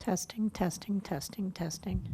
Testing, testing, testing, testing.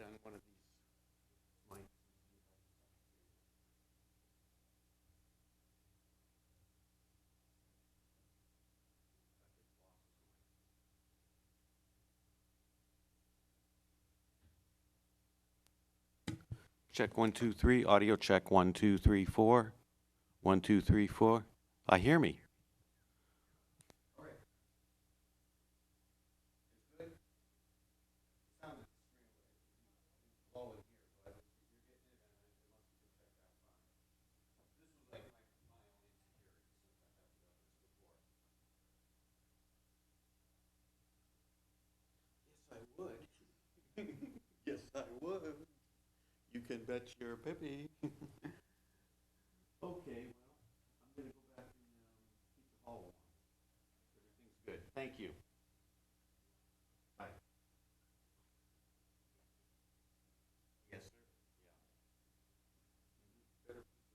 on one of these mics. Check 1, 2, 3. Audio check 1, 2, 3, 4. 1, 2, 3, 4. Hear me. All right. It's good. It sounded low in here, but you're getting it, and it must have been checked out fine. This was like my own insecurity since I had the others before. Yes, I would. Yes, I would. You can bet your pippy. Okay, well, I'm going to go back and keep the hall warm. Everything's good. Thank you. Bye. Yes, sir. Yeah. Better peace of mind.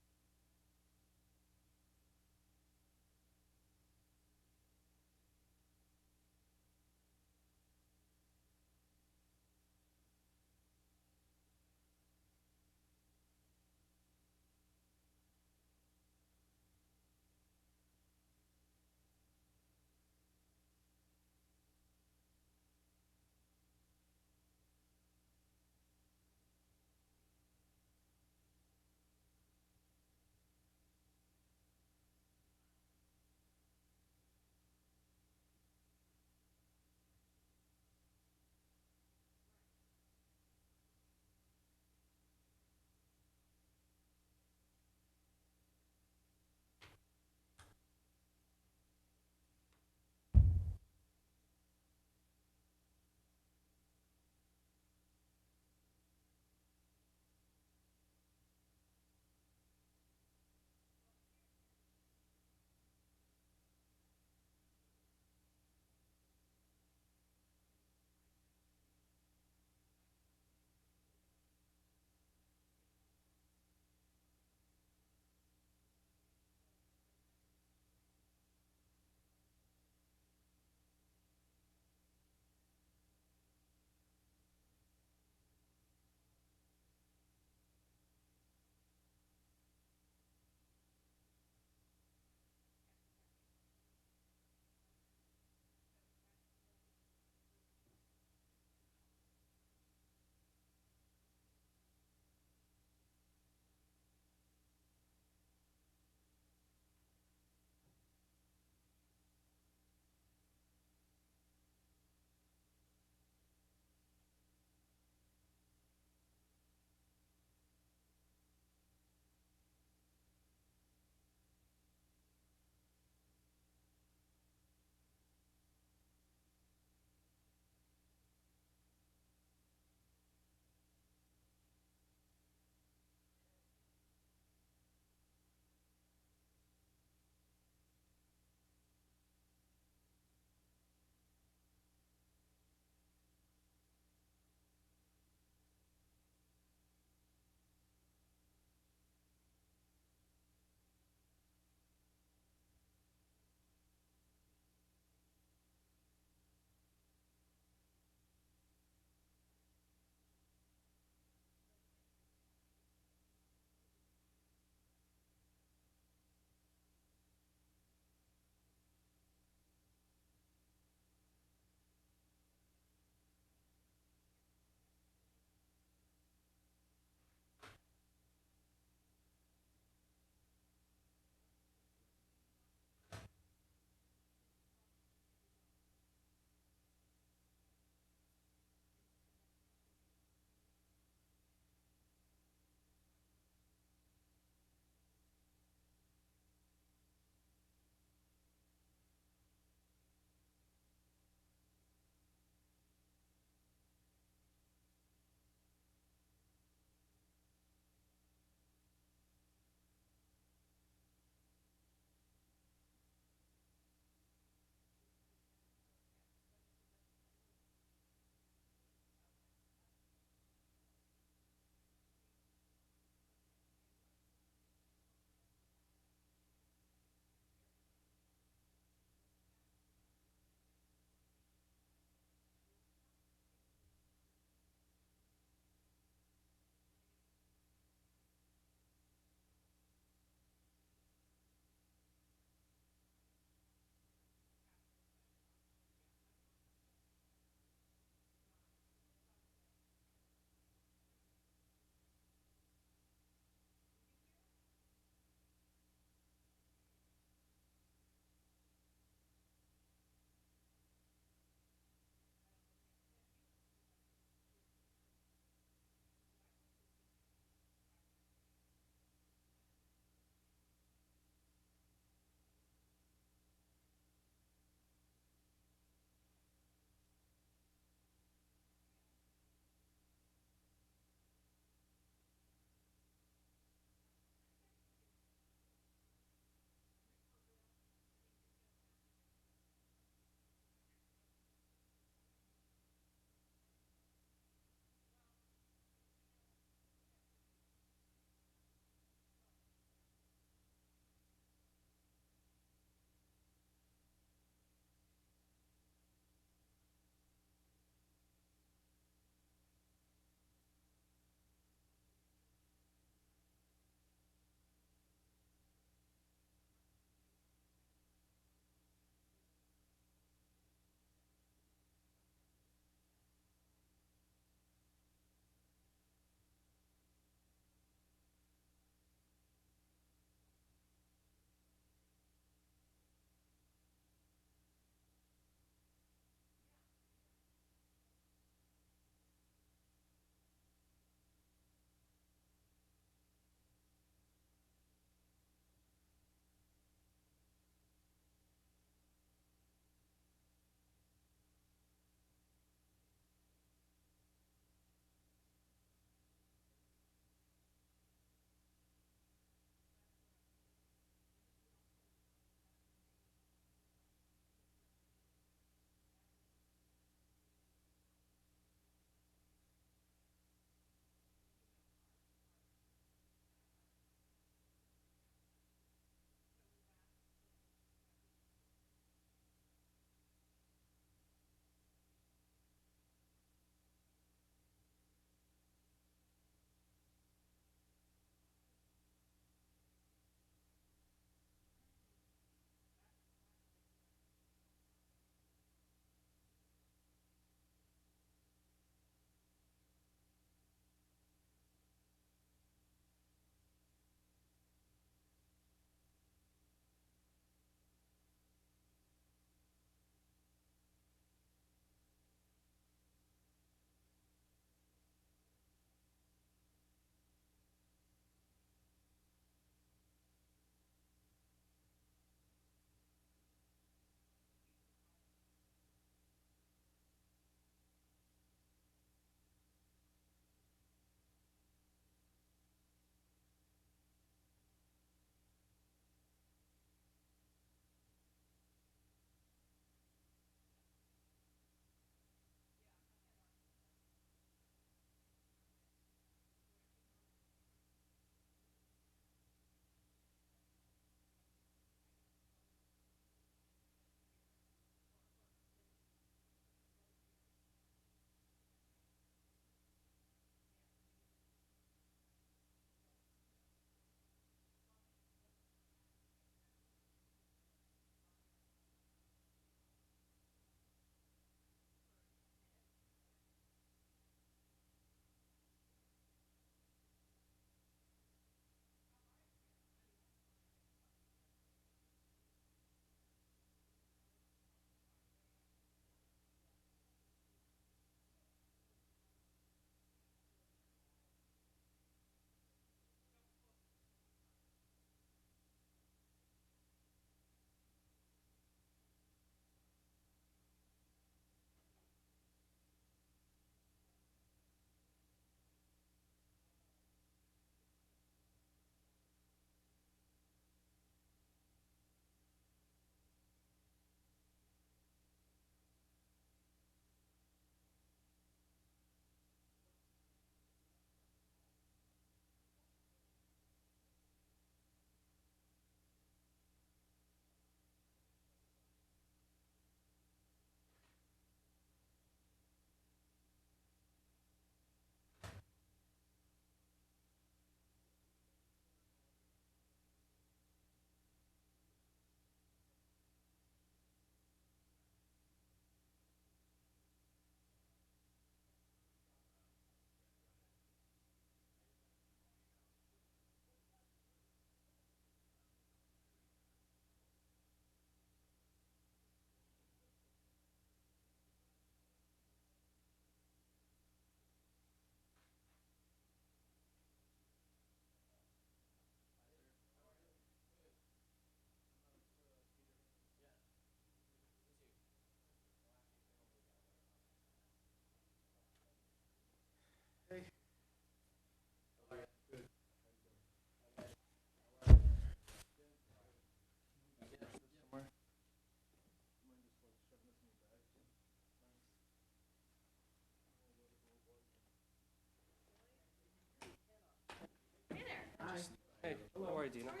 Hey, how are you, Dina? How are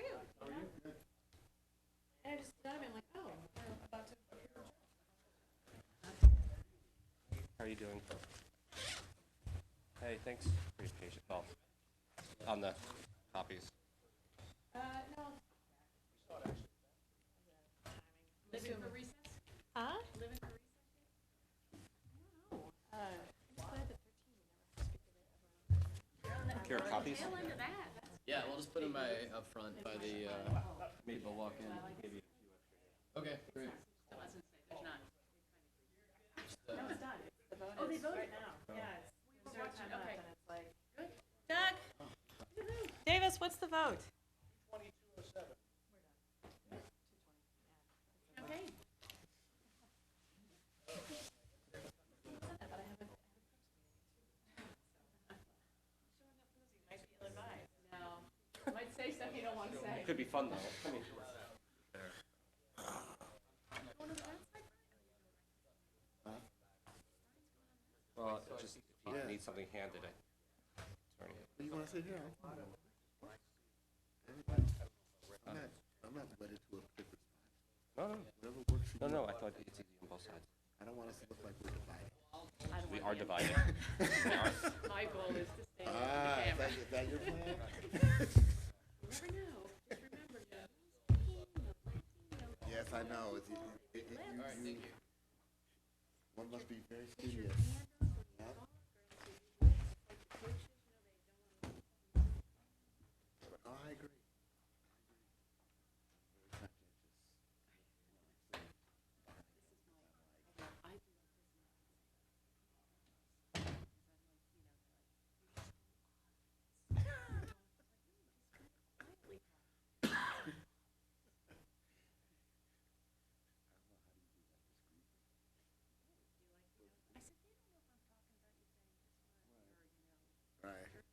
you? And I just got him, I'm like, oh, we're about to. How are you doing? Hey, thanks for your patience. Oh, on the copies. No. Living for recess? Huh? Living for recess? I don't know. I'm glad that 13 never Here are copies. tail end of that. Yeah, we'll just put them up front by the people walk in. Maybe a few extra. Okay, great. Still doesn't say, there's none. Just, No, it's done. The vote Oh, they is voted? right now. Yeah, it's Zero time left, okay. and it's like, Good. Doug? Davis, what's the vote? Okay. Might be ill-advised. No. Might say stuff you don't want to say. Could be fun though. I mean, well, it just if you Yeah. need something handed, attorney. What do you want to say here? I'm not wedded to a particular spot. No, no, Whatever works for no, you. no. I thought it's easy on both sides. I don't want us to look like we're divided. We are divided. We are. My goal is to stay in the Ah, camera. is that your plan? You never know. Just remember, Yes, I know. All right, thank you. One must be very studious. Yep. Oh, I agree. Right.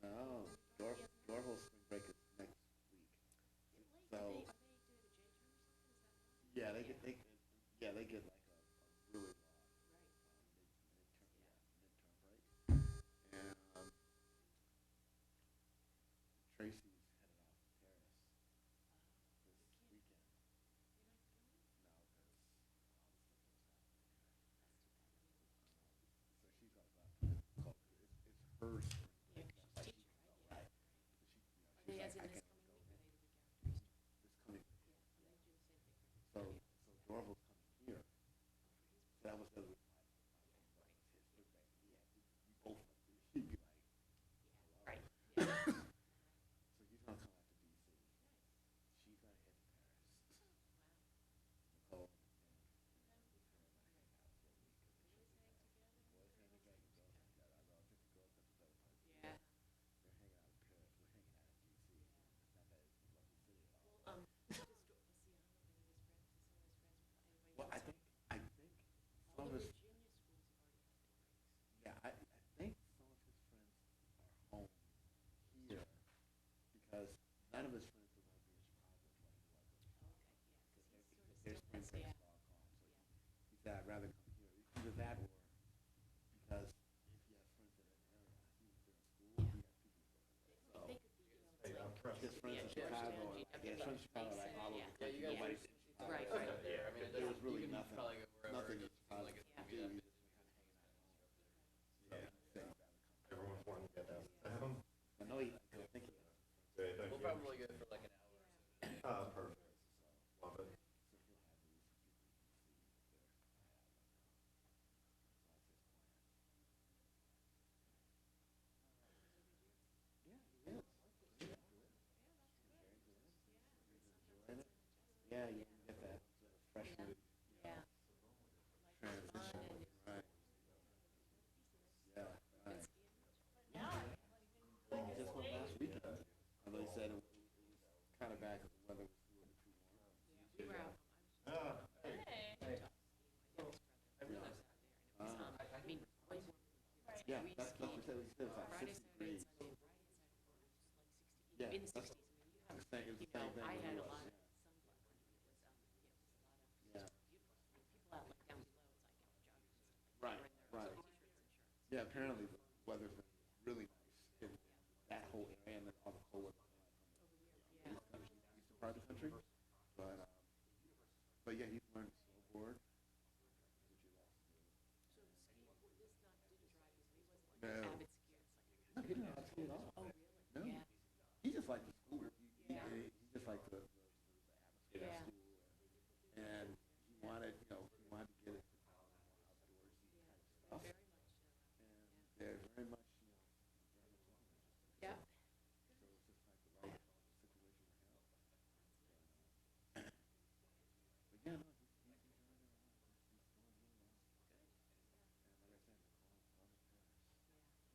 No, Dorval's spring break is next week. So, yeah, they get like a really long, midterm break. And, Tracy's headed off to Paris this weekend. No, because so she's got about it's her spring break. Right. Right. So Are they as in I this can't coming go week or they the week after Easter? this coming. Yeah, they do the same thing. So Dorval's coming here. So that was the other reason why his spring break. We both went to, he'd be like, Right. so he's gonna come out to DC. She's gonna head to Paris. Nicole and her are gonna hang out for a week. Boys hang together, girls hang together. I love 50 girls, 50 better party. Yeah. They're hanging out in Paris. We're hanging out in DC. Not that it's a lovely city at all. Well, let's see, I don't know if any of his friends, some of his friends, anybody Well, I else? think some of his, Virginia schools have already had their breaks. yeah, I think some of his friends are home here because none of his friends are going to be in Chicago as much as he was. Okay, yeah, Their spring break is all gone. So he said, I'd rather come here. Either that or because if he has friends that are in the area, he was there in school, he has people to go with. They could be, it's like, His friends in Chicago, his friends in Chicago are like all over the Yeah, country. you guys Nobody's should- in Chicago. Right, So right. Yeah, I mean, there was really you can nothing, probably go wherever. nothing in It seems Chicago like it's to gonna do. be that He busy. was kind of hanging out at home. Yeah, so he'd rather come. Everyone's wanting to get down. I know I think he has. We'll probably go for like an hour or so. Perfect. Love it. So he'll have at least a few people to see there. Yeah, he is. He's enjoying it. Yeah, you can get that freshman yeah. transition. Right. Yeah, right. He just went last weekend. Although he said it was kind of bad because the weather was a little too warm. We were out. I mean, way more. Yeah, that's what he said. He said it was like Friday, 60 Saturday, degrees. and Sunday. Friday and Saturday were just like 60, Yeah, in the that's 60s. I mean, you have, the same, it was the you know, same thing I when had he a was, lot of yeah. sunblock when it was, Yeah, apparently the weather's been really nice in that whole area and then all the cold weather from the eastern part of the country. But yeah, he's learned to snowboard. No. No, he didn't have to ski at all. Oh, really? No. Yeah. He just liked the school. He just liked the atmosphere at school. And he wanted, he wanted to get into outdoorsy kind of stuff. And they're very much, Yeah. so it's just like the right situation for him. But yeah, no, he's doing it. He's doing really well. And like I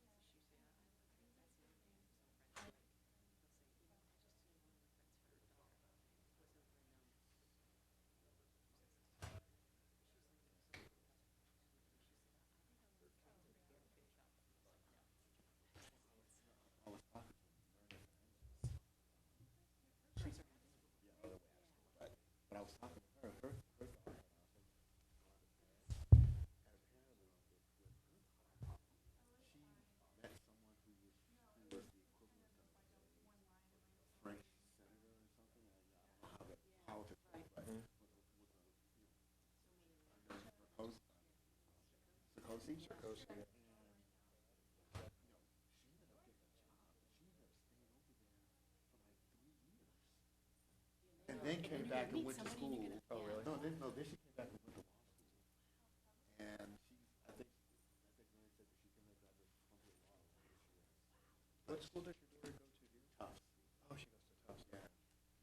said, Nicole, love his parents. I was talking to him during his but I was talking to her, her daughter, and I was like, and apparently she met someone who was the equivalent of a French senator or something. I don't know how the politics work, but under Sarkozy. Sarkozy. And she ended up getting a job. She ended up staying over there for like 3 years. And then came back and went to school. Oh, really? No, then she came back and went to law school. And I think Mary said that she's going to graduate from Columbia Law this year. What school does your daughter go to here? Tufts. Oh, she goes to Tufts. Yeah.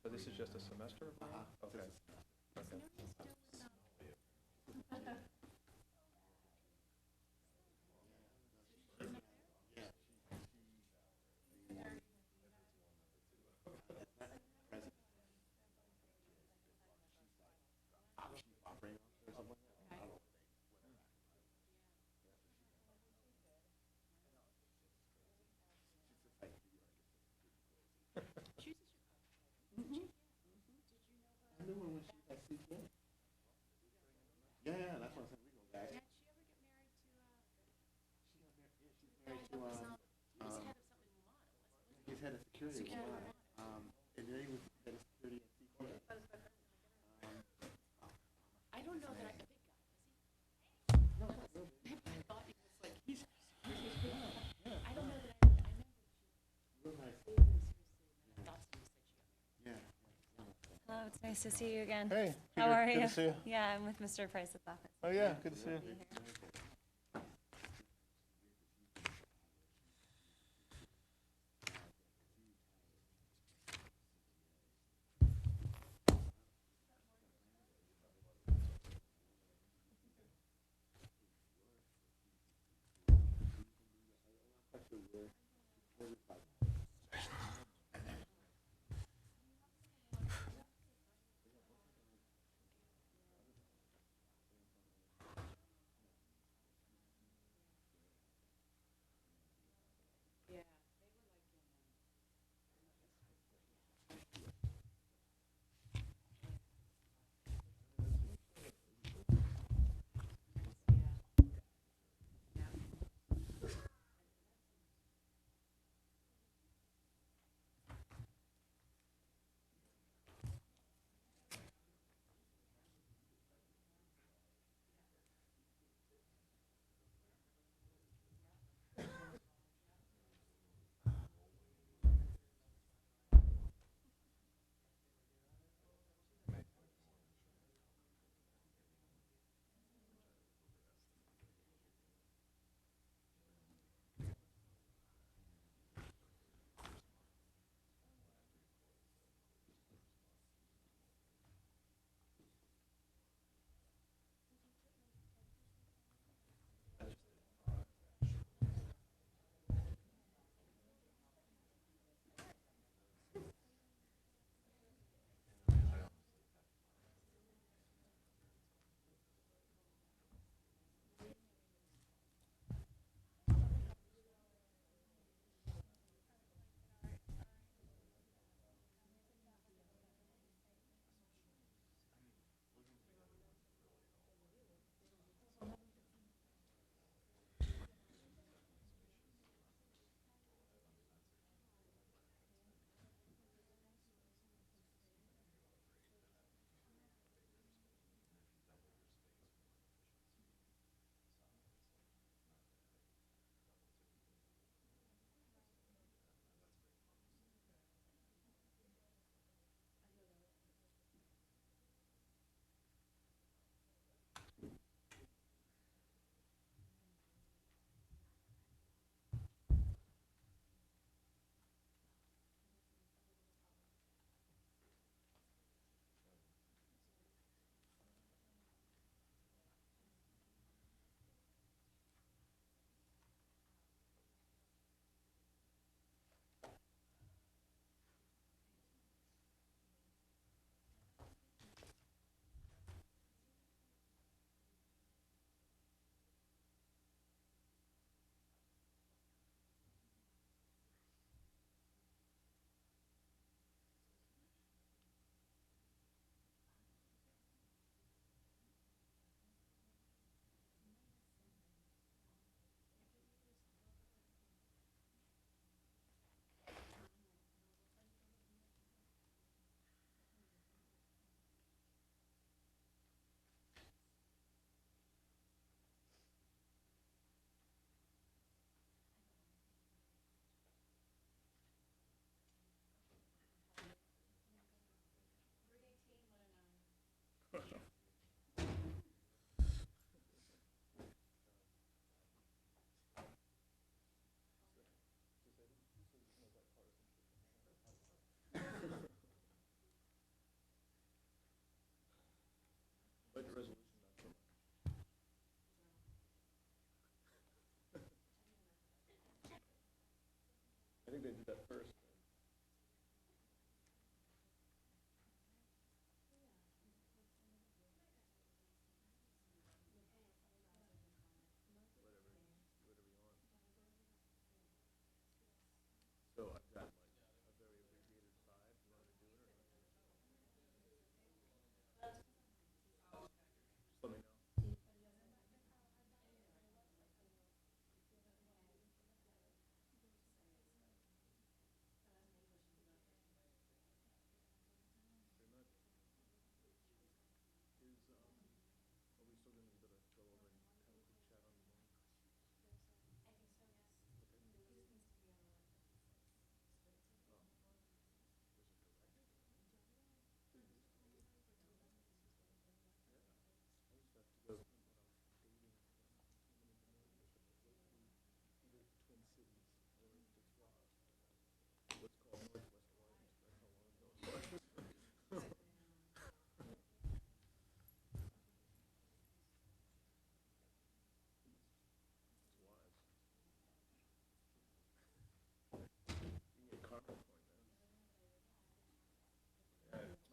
So this is just a semester? Okay. Okay. Yeah, president. Chief operating officer or something like that. I don't know. I knew her when she was at CPA. Yeah, that's what I'm saying. We go back. She's married to he's head of security. And then he was head of security at CPA. I don't know that I think No, not really. I thought he was like, he's, Yeah, I don't know that I know real nice. that he thought he was Yeah. Hello, it's nice to see you again. Hey, How Peter, are good you? to see you. Yeah, I'm with Mr. Price's office. Oh yeah, good to see you. they did that first. So I've got like a very abbreviated 5. You want me to do it or not? Just let me know. Are we still going to be able to go over and have a quick chat on the morning?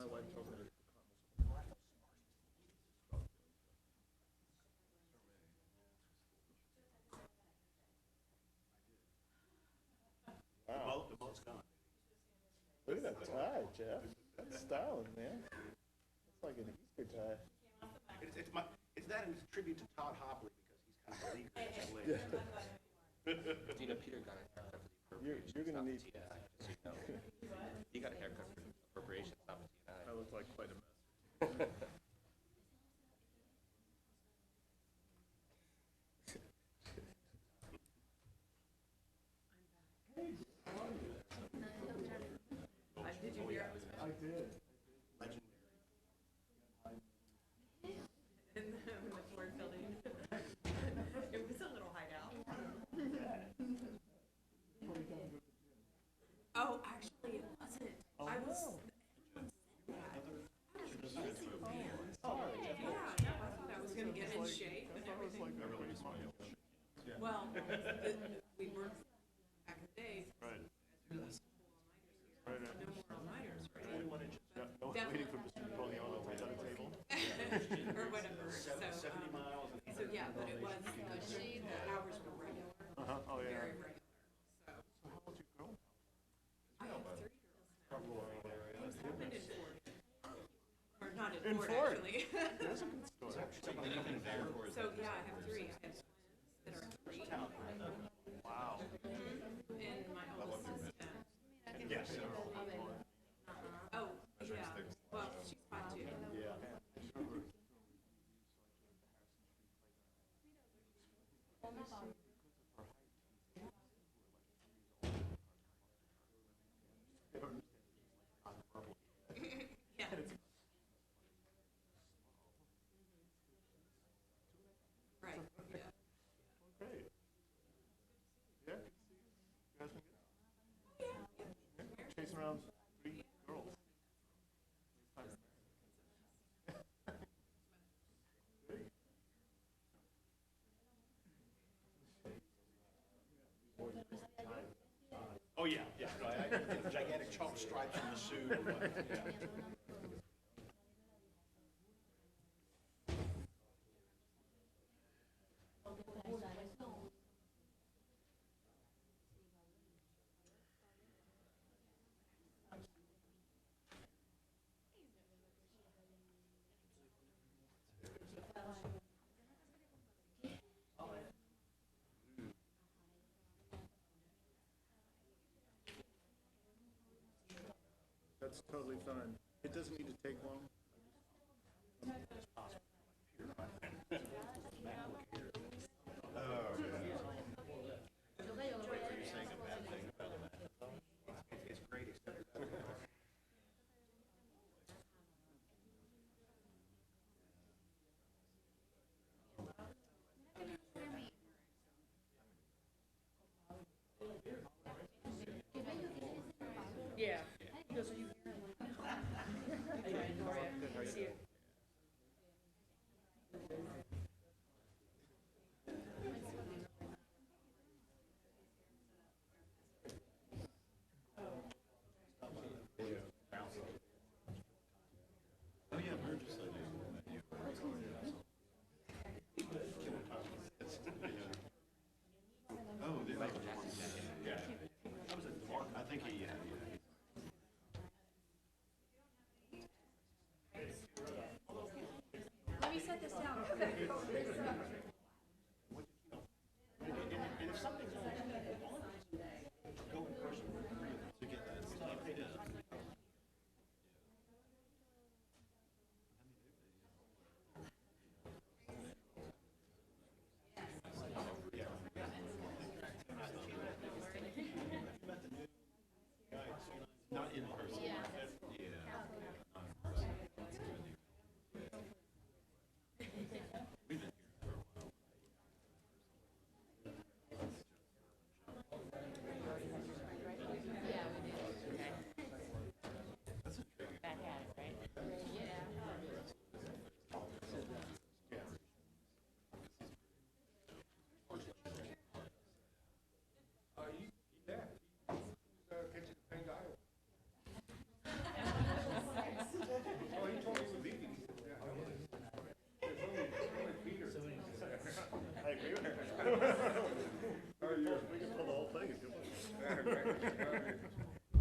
My wife told me to wow. The boat's gone. Look at that tie, Jeff. That's styling, man. It's like an Easter tie. It's that and it's a tribute to Todd Hopley because he's kind of beleaguered. Do you know Peter got a haircut for the appropriations? You're gonna need. Just so you know. He got a haircut for the appropriations, not with you and I look like quite a mess. Did you hear? I did. In the board building. It was a little hideout. Oh, actually, it wasn't. I was. Yeah, no, I thought I was gonna get in shape and everything. Well, we worked back in the day. Right. No more all-nighters, right? No one's waiting for Mr. Napoleon to lay on the table. Or whatever, so, 70 miles. so yeah, but it was, the hours were regular, Oh, yeah. very regular, so. How old you grow? I have 3 girls now. Who's happened in Ford? Or not in In Ford, Ford? actually. That's a good story. So, yeah, I have 3. I have twins that are 3. Wow. And my oldest is 10. Yes. Oh, yeah, well, she's 5 too. Yeah. Yeah. Right, yeah. Great. Yeah, good to see you. You guys been good? Yeah. Chasing around 3 girls. Oh, yeah, yeah. No, I get the gigantic chalk stripes on the suit. Or whatever. Yeah. That's totally fine. It doesn't need to take long. It's great, except Yeah. He goes, are you here? How you doing, Gloria? Good to see you.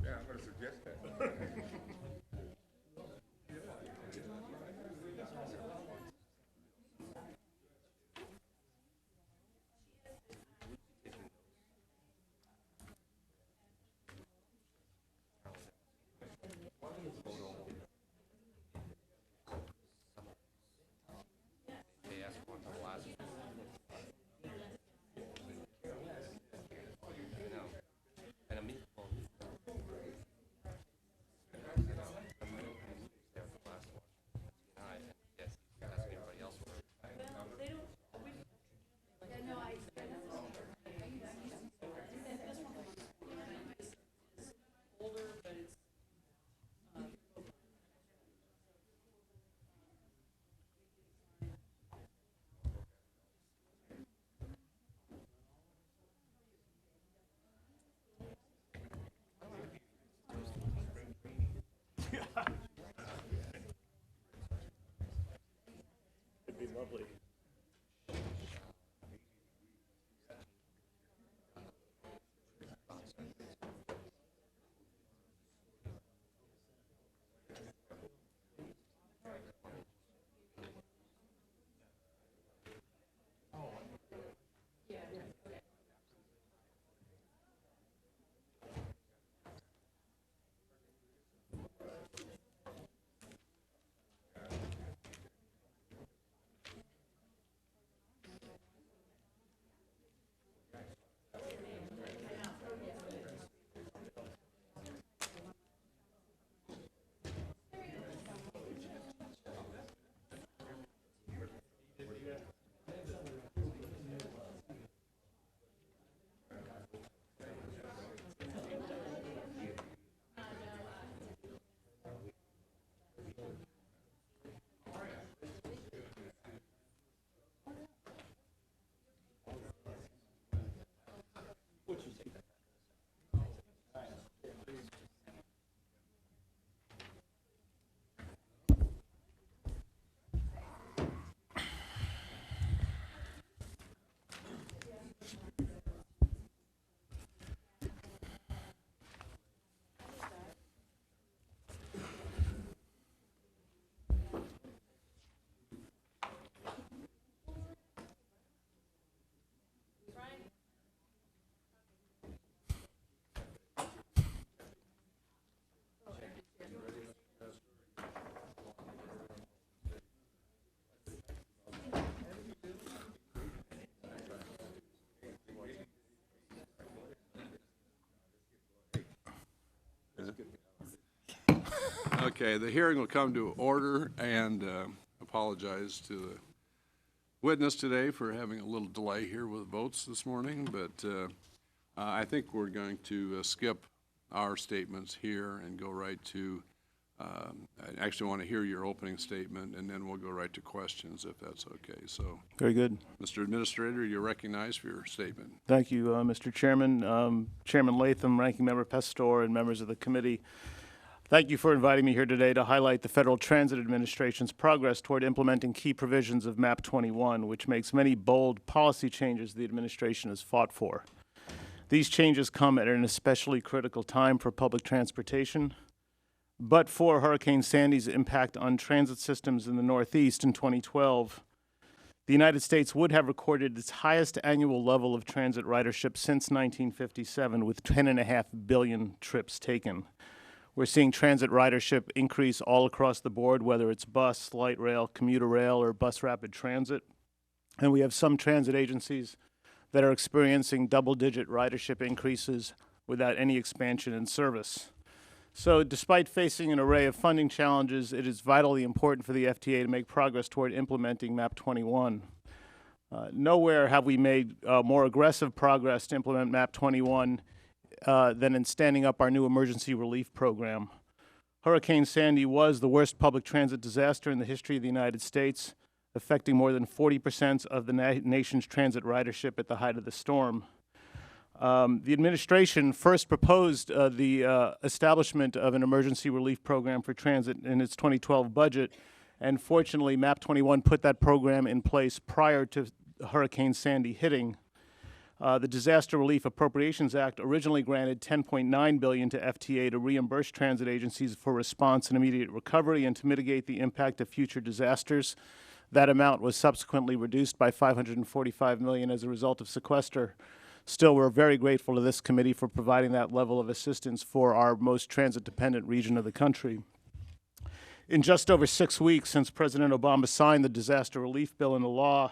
Yeah, I'm gonna suggest that. They asked one for the last one. I know. And a meatball. There for the last one. Yes, that's what everybody else was. Older, but it's, It'd be lovely. Okay, the hearing will come to order, and apologize to the witness today for having a little delay here with votes this morning, but I think we're going to skip our statements here and go right to, I actually want to hear your opening statement, and then we'll go right to questions, if that's okay. So, Very good. Mr. Administrator, you're recognized for your statement. Thank you, Mr. Chairman. Chairman Latham, Ranking Member Pastor, and members of the committee, thank you for inviting me here today to highlight the Federal Transit Administration's progress toward implementing key provisions of MAP 21, which makes many bold policy changes the administration has fought for. These changes come at an especially critical time for public transportation. But for Hurricane Sandy's impact on transit systems in the Northeast in 2012, the United States would have recorded its highest annual level of transit ridership since 1957, with 10.5 billion trips taken. We're seeing transit ridership increase all across the board, whether it's bus, light rail, commuter rail, or bus rapid transit. And we have some transit agencies that are experiencing double-digit ridership increases without any expansion in service. So despite facing an array of funding challenges, it is vitally important for the FTA to make progress toward implementing MAP 21. Nowhere have we made more aggressive progress to implement MAP 21 than in standing up our new emergency relief program. Hurricane Sandy was the worst public transit disaster in the history of the United States, affecting more than 40% of the nation's transit ridership at the height of the storm. The administration first proposed the establishment of an emergency relief program for transit in its 2012 budget, and fortunately, MAP 21 put that program in place prior to Hurricane Sandy hitting. The Disaster Relief Appropriations Act originally granted $10.9 billion to FTA to reimburse transit agencies for response and immediate recovery and to mitigate the impact of future disasters. That amount was subsequently reduced by $545 million as a result of sequester. Still, we're very grateful to this committee for providing that level of assistance for our most transit-dependent region of the country. In just over 6 weeks since President Obama signed the disaster relief bill into law,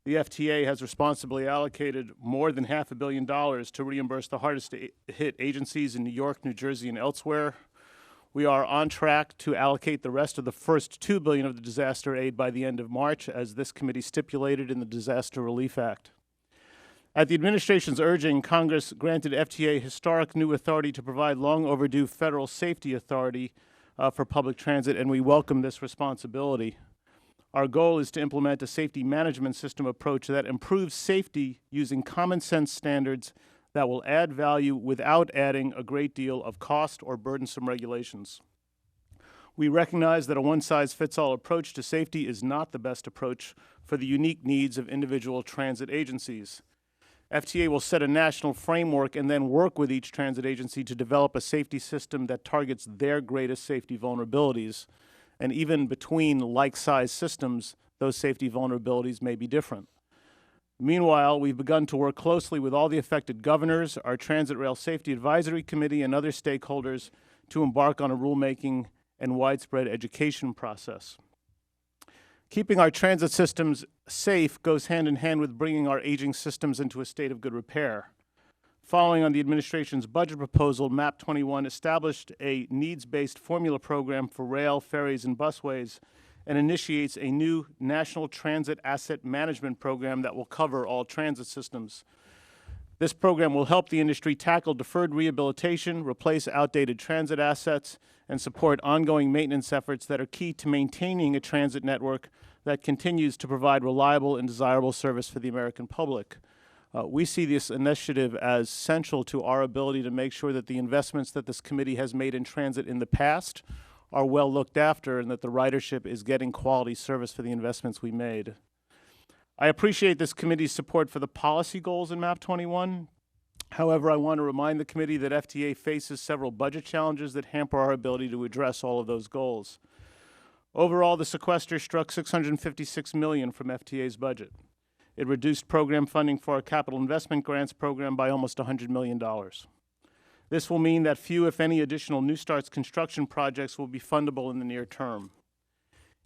the FTA has responsibly allocated more than $500 million to reimburse the hardest hit agencies in New York, New Jersey, and elsewhere. We are on track to allocate the rest of the first $2 billion of the disaster aid by the end of March, as this committee stipulated in the Disaster Relief Act. At the administration's urging, Congress granted FTA historic new authority to provide long overdue federal safety authority for public transit, and we welcome this responsibility. Our goal is to implement a safety management system approach that improves safety using common sense standards that will add value without adding a great deal of cost or burdensome regulations. We recognize that a one-size-fits-all approach to safety is not the best approach for the unique needs of individual transit agencies. FTA will set a national framework and then work with each transit agency to develop a safety system that targets their greatest safety vulnerabilities. And even between like-sized systems, those safety vulnerabilities may be different. Meanwhile, we've begun to work closely with all the affected governors, our Transit Rail Safety Advisory Committee, and other stakeholders to embark on a rulemaking and widespread education process. Keeping our transit systems safe goes hand in hand with bringing our aging systems into a state of good repair. Following on the administration's budget proposal, MAP 21 established a needs-based formula program for rail, ferries, and busways, and initiates a new National Transit Asset Management Program that will cover all transit systems. This program will help the industry tackle deferred rehabilitation, replace outdated transit assets, and support ongoing maintenance efforts that are key to maintaining a transit network that continues to provide reliable and desirable service for the American public. We see this initiative as central to our ability to make sure that the investments that this committee has made in transit in the past are well looked after and that the ridership is getting quality service for the investments we made. I appreciate this committee's support for the policy goals in MAP 21. However, I want to remind the committee that FTA faces several budget challenges that hamper our ability to address all of those goals. Overall, the sequester struck $656 million from FTA's budget. It reduced program funding for our capital investment grants program by almost $100 million. This will mean that few, if any, additional New Start's construction projects will be fundable in the near term.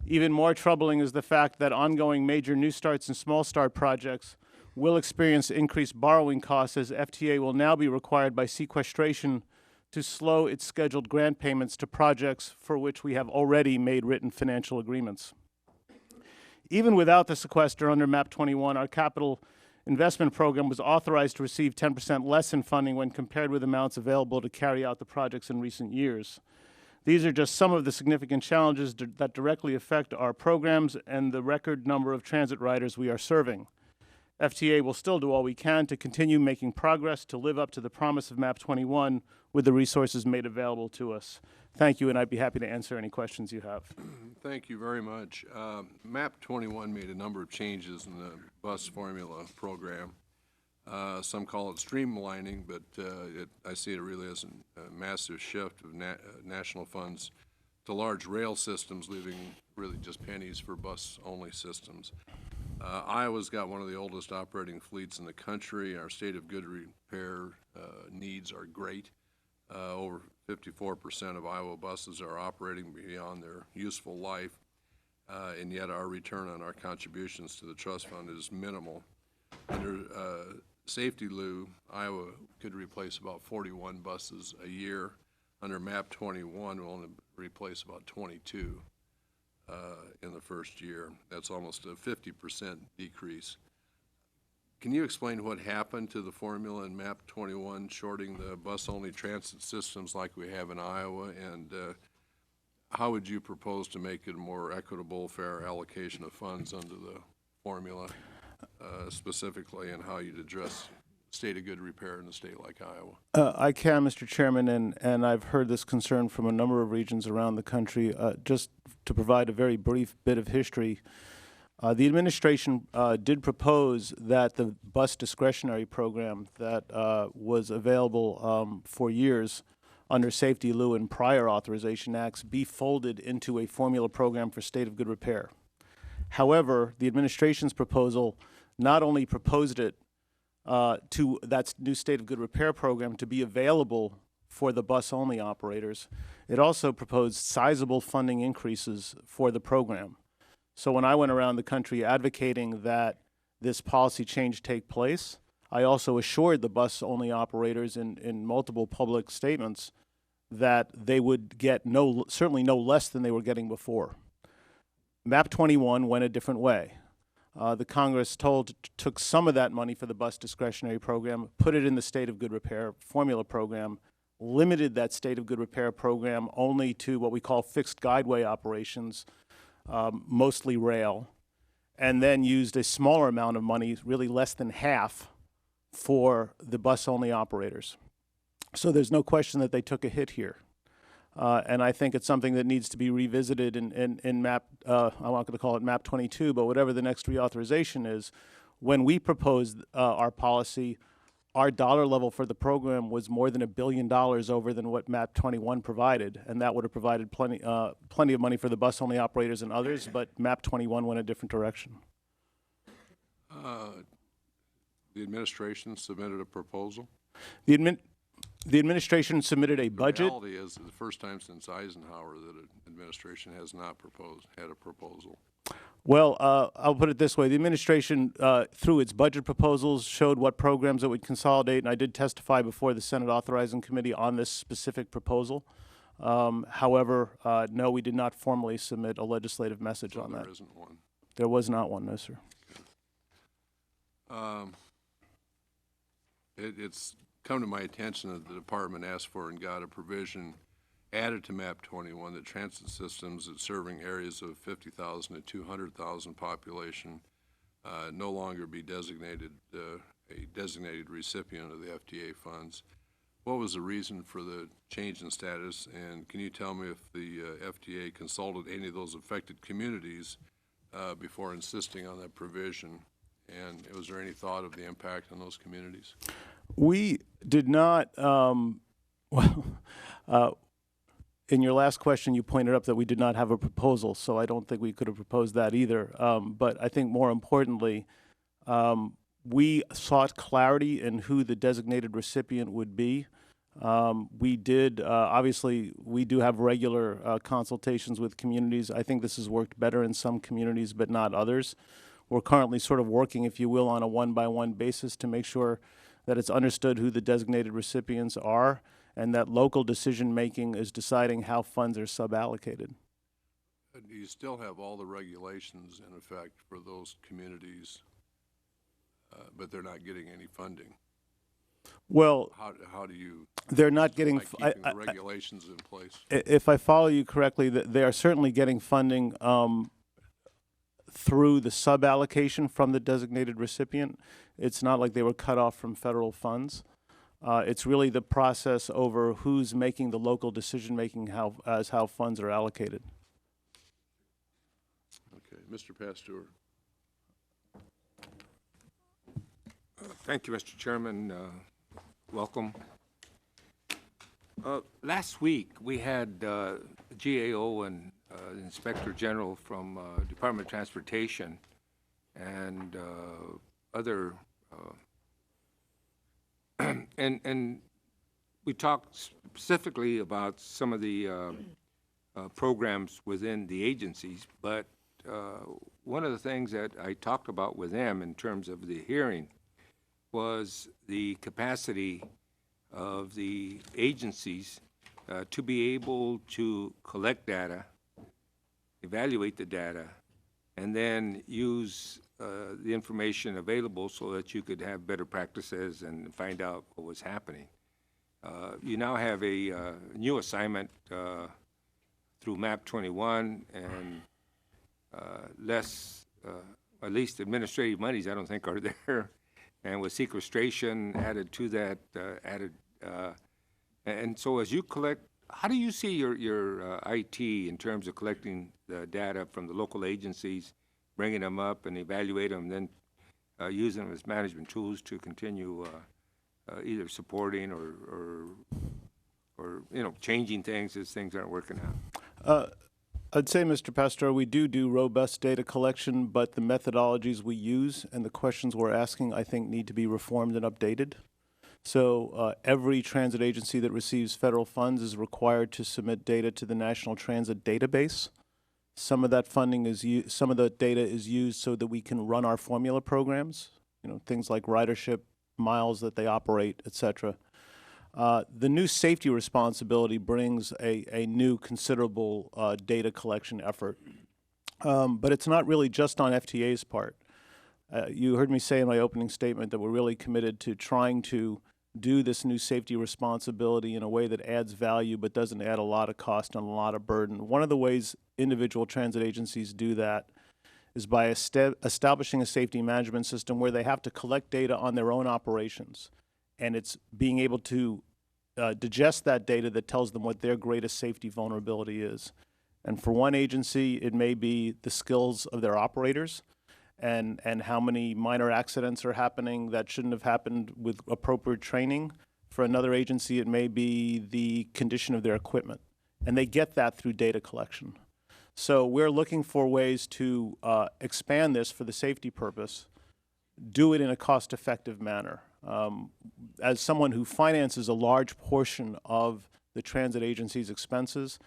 Even more troubling is the fact that ongoing major New Starts and Small Start projects will experience increased borrowing costs, as FTA will now be required by sequestration to slow its scheduled grant payments to projects for which we have already made written financial agreements. Even without the sequester under MAP 21, our capital investment program was authorized to receive 10% less in funding when compared with amounts available to carry out the projects in recent years. These are just some of the significant challenges that directly affect our programs and the record number of transit riders we are serving. FTA will still do all we can to continue making progress to live up to the promise of MAP 21 with the resources made available to us. Thank you, and I'd be happy to answer any questions you have. Thank you very much. MAP 21 made a number of changes in the bus formula program. Some call it streamlining, but I see it really as a massive shift of national funds to large rail systems, leaving really just pennies for bus-only systems. Iowa's got one of the oldest operating fleets in the country. Our state of good repair needs are great. Over 54% of Iowa buses are operating beyond their useful life, and yet our return on our contributions to the trust fund is minimal. Under Safety Lou, Iowa could replace about 41 buses a year. Under MAP 21, we'll only replace about 22 in the first year. That's almost a 50% decrease. Can you explain what happened to the formula in MAP 21, shorting the bus-only transit systems like we have in Iowa, and how would you propose to make it a more equitable, fair allocation of funds under the formula specifically, and how you'd address state of good repair in a state like Iowa? I can, Mr. Chairman, and I've heard this concern from a number of regions around the country. Just to provide a very brief bit of history, the administration did propose that the bus discretionary program that was available for years under Safety Lou and prior authorization acts be folded into a formula program for state of good repair. However, the administration's proposal not only proposed it to that new state of good repair program to be available for the bus-only operators, it also proposed sizable funding increases for the program. So when I went around the country advocating that this policy change take place, I also assured the bus-only operators in multiple public statements that they would get certainly no less than they were getting before. MAP 21 went a different way. The Congress took some of that money for the bus discretionary program, put it in the state of good repair formula program, limited that state of good repair program only to what we call fixed guideway operations, mostly rail, and then used a smaller amount of money, really less than half, for the bus-only operators. So there's no question that they took a hit here. And I think it's something that needs to be revisited in MAP, I'm not going to call it MAP 22, but whatever the next reauthorization is. When we proposed our policy, our dollar level for the program was more than $1 billion over than what MAP 21 provided, and that would have provided plenty of money for the bus-only operators and others, but MAP 21 went a different direction. The administration submitted a proposal? The administration submitted a budget. The reality is the first time since Eisenhower that an administration has not had a proposal. Well, I'll put it this way. The administration, through its budget proposals, showed what programs it would consolidate, and I did testify before the Senate Authorizing Committee on this specific proposal. However, no, we did not formally submit a legislative message on that. There isn't one? There was not one, no, sir. It's come to my attention that the department asked for and got a provision added to MAP 21 that transit systems that serving areas of 50,000 to 200,000 population no longer be designated a designated recipient of the FTA funds. What was the reason for the change in status, and can you tell me if the FTA consulted any of those affected communities before insisting on that provision? And was there any thought of the impact on those communities? We did not, in your last question, you pointed up that we did not have a proposal, so I don't think we could have proposed that either. But I think more importantly, we sought clarity in who the designated recipient would be. We did, obviously, we do have regular consultations with communities. I think this has worked better in some communities, but not others. We're currently sort of working, if you will, on a one-by-one basis to make sure that it's understood who the designated recipients are and that local decision-making is deciding how funds are suballocated. Do you still have all the regulations in effect for those communities, but they're not getting any funding? Well, how do you? They're not getting keeping the regulations in place. If I follow you correctly, they are certainly getting funding through the suballocation from the designated recipient. It's not like they were cut off from federal funds. It's really the process over who's making the local decision-making as how funds are allocated. Okay, Mr. Pasteur. Thank you, Mr. Chairman. Welcome. Last week, we had GAO and Inspector General from Department of Transportation and other, and we talked specifically about some of the programs within the agencies, but one of the things that I talked about with them in terms of the hearing was the capacity of the agencies to be able to collect data, evaluate the data, and then use the information available so that you could have better practices and find out what was happening. You now have a new assignment through MAP 21 and less, at least administrative monies I don't think are there. And with sequestration added to that, and so as you collect, how do you see your IT in terms of collecting the data from the local agencies, bringing them up and evaluate them, then using them as management tools to continue either supporting or changing things as things aren't working out? I'd say, Mr. Pastor, we do robust data collection, but the methodologies we use and the questions we're asking, I think, need to be reformed and updated. So every transit agency that receives federal funds is required to submit data to the National Transit Database. Some of that funding some of the data is used so that we can run our formula programs, things like ridership, miles that they operate, et cetera. The new safety responsibility brings a new considerable data collection effort. But it's not really just on FTA's part. You heard me say in my opening statement that we're really committed to trying to do this new safety responsibility in a way that adds value but doesn't add a lot of cost and a lot of burden. One of the ways individual transit agencies do that is by establishing a safety management system where they have to collect data on their own operations. And it's being able to digest that data that tells them what their greatest safety vulnerability is. And for one agency, it may be the skills of their operators and how many minor accidents are happening that shouldn't have happened with appropriate training. For another agency, it may be the condition of their equipment. And they get that through data collection. So we're looking for ways to expand this for the safety purpose, do it in a cost-effective manner. As someone who finances a large portion of the transit agency's expenses,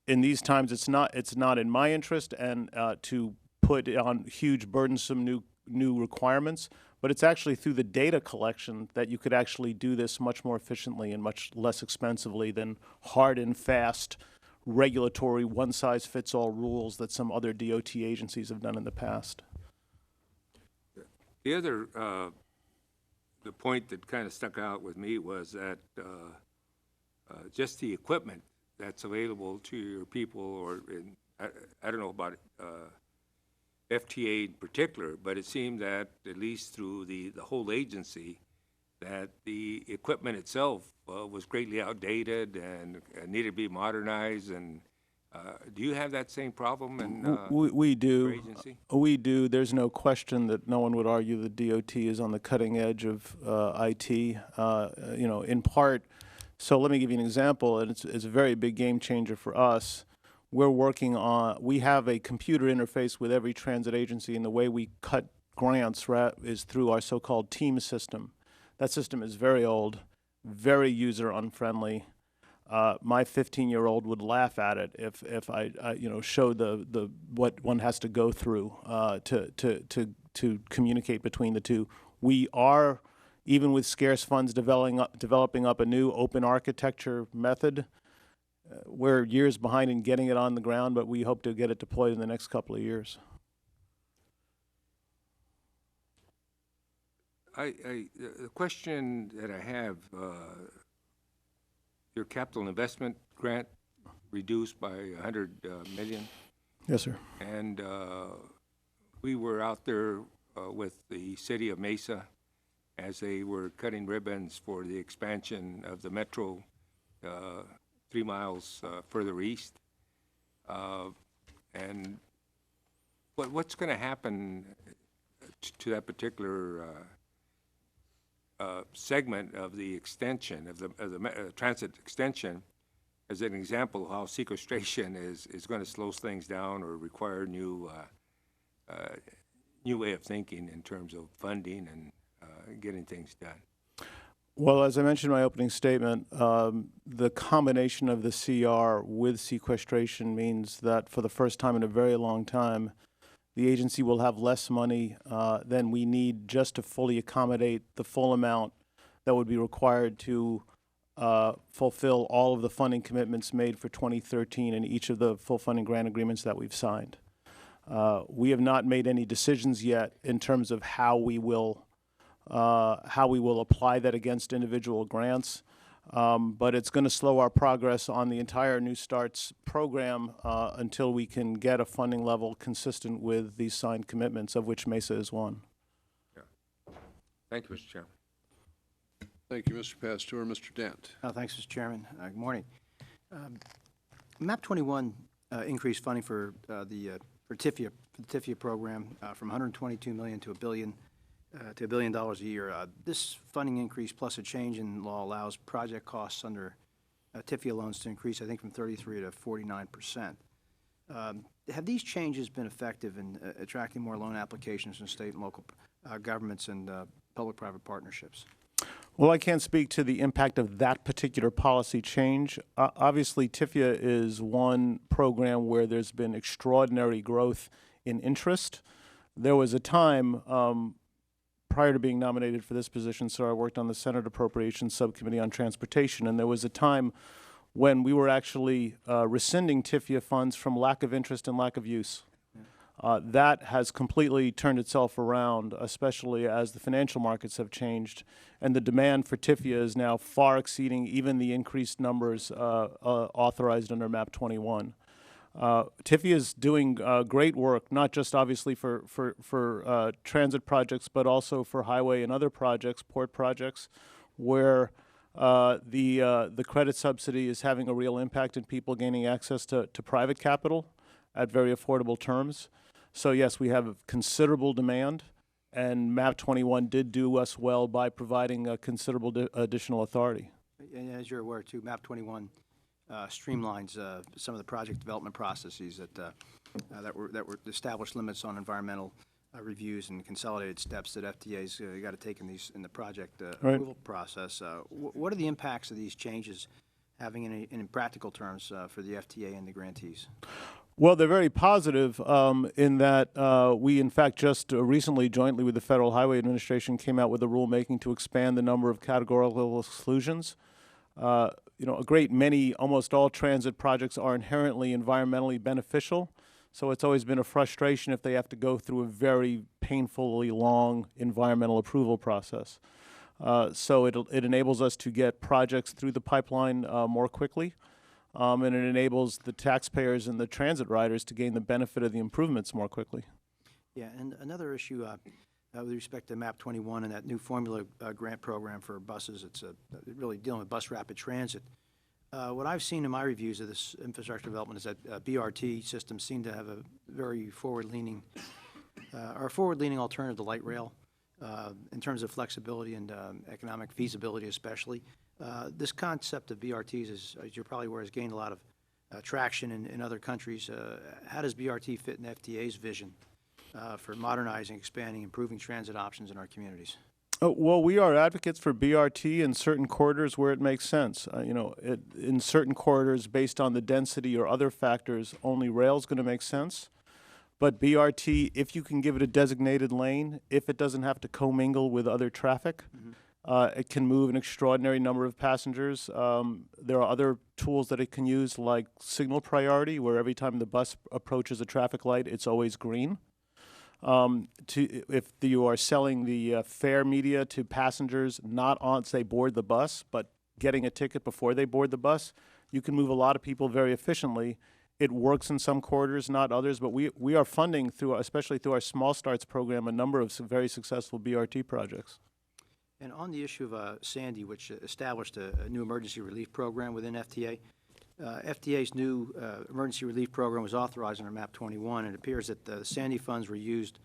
in these times it's not in my interest and to put on huge burdensome new requirements, but it's actually through the data collection that you could actually do this much more efficiently and much less expensively than hard and fast regulatory one-size-fits-all rules that some other DOT agencies have done in the past. The other, the point that kind of stuck out with me was that just the equipment that's available to your people, or I don't know about FTA in particular, but it seemed that at least through the whole agency, that the equipment itself was greatly outdated and needed to be modernized. And do you have that same problem in we do. your agency? We do. There's no question that no one would argue the DOT is on the cutting edge of IT. In part. So let me give you an example, and it's a very big game changer for us. We have a computer interface with every transit agency, and the way we cut grants is through our so-called team system. That system is very old, very user-unfriendly. My 15-year-old would laugh at it if I showed the what one has to go through to communicate between the two. We are, even with scarce funds, developing up a new open architecture method. We're years behind in getting it on the ground, but we hope to get it deployed in the next couple of years. The question that I have, your capital investment grant reduced by $100 million. Yes, sir. And we were out there with the city of Mesa as they were cutting ribbons for the expansion of the metro 3 miles further east. And what's going to happen to that particular segment of the extension, of the transit extension, as an example of how sequestration is going to slow things down or require new new way of thinking in terms of funding and getting things done? Well, as I mentioned in my opening statement, the combination of the CR with sequestration means that for the first time in a very long time, the agency will have less money than we need just to fully accommodate the full amount that would be required to fulfill all of the funding commitments made for 2013 in each of the full funding grant agreements that we've signed. We have not made any decisions yet in terms of how we will apply that against individual grants, but it's going to slow our progress on the entire New Starts program until we can get a funding level consistent with these signed commitments, of which MESA is one. Yeah. Thank you, Mr. Chairman. Thank you, Mr. Pastor. Mr. Dent. Thanks, Mr. Chairman. Good morning. MAP 21 increased funding for the TIFIA program from $122 million to $1 billion. To $1 billion a year. This funding increase plus a change in law allows project costs under TIFIA loans to increase, I think, from 33 to 49%. Have these changes been effective in attracting more loan applications from state and local governments and public-private partnerships? Well, I can't speak to the impact of that particular policy change. Obviously, TIFIA is one program where there's been extraordinary growth in interest. There was a time prior to being nominated for this position, so I worked on the Senate Appropriations Subcommittee on Transportation, and there was a time when we were actually rescinding TIFIA funds from lack of interest and lack of use. That has completely turned itself around, especially as the financial markets have changed, and the demand for TIFIA is now far exceeding even the increased numbers authorized under MAP 21. TIFIA is doing great work, not just obviously for transit projects, but also for highway and other projects, port projects, where the credit subsidy is having a real impact in people gaining access to private capital at very affordable terms. So yes, we have considerable demand, and MAP 21 did do us well by providing a considerable additional authority. And as you're aware, too, MAP 21 streamlines some of the project development processes that were established limits on environmental reviews and consolidated steps that FTA's got to take in the project approval process. What are the impacts of these changes having in practical terms for the FTA and the grantees? Well, they're very positive in that we, in fact, just recently, jointly with the Federal Highway Administration, came out with a rulemaking to expand the number of categorical exclusions. You know, a great many, almost all transit projects are inherently environmentally beneficial, so it's always been a frustration if they have to go through a very painfully long environmental approval process. So it enables us to get projects through the pipeline more quickly. And it enables the taxpayers and the transit riders to gain the benefit of the improvements more quickly. Yeah, and another issue with respect to MAP 21 and that new formula grant program for buses, it's really dealing with bus rapid transit. What I've seen in my reviews of this infrastructure development is that BRT systems seem to have a very forward-leaning alternative to light rail in terms of flexibility and economic feasibility especially. This concept of BRTs, as you're probably aware, has gained a lot of traction in other countries. How does BRT fit in FTA's vision for modernizing, expanding, improving transit options in our communities? Well, we are advocates for BRT in certain corridors where it makes sense. In certain corridors, based on the density or other factors, only rail is going to make sense. But BRT, if you can give it a designated lane, if it doesn't have to commingle with other traffic, it can move an extraordinary number of passengers. There are other tools that it can use, like signal priority, where every time the bus approaches a traffic light, it's always green. If you are selling the fare media to passengers not on, say, board the bus, but getting a ticket before they board the bus, you can move a lot of people very efficiently. It works in some corridors, not others, but we are funding, especially through our Small Starts program, a number of very successful BRT projects. And on the issue of Sandy, which established a new emergency relief program within FTA, FTA's new emergency relief program was authorized under MAP 21, and it appears that the Sandy funds were used.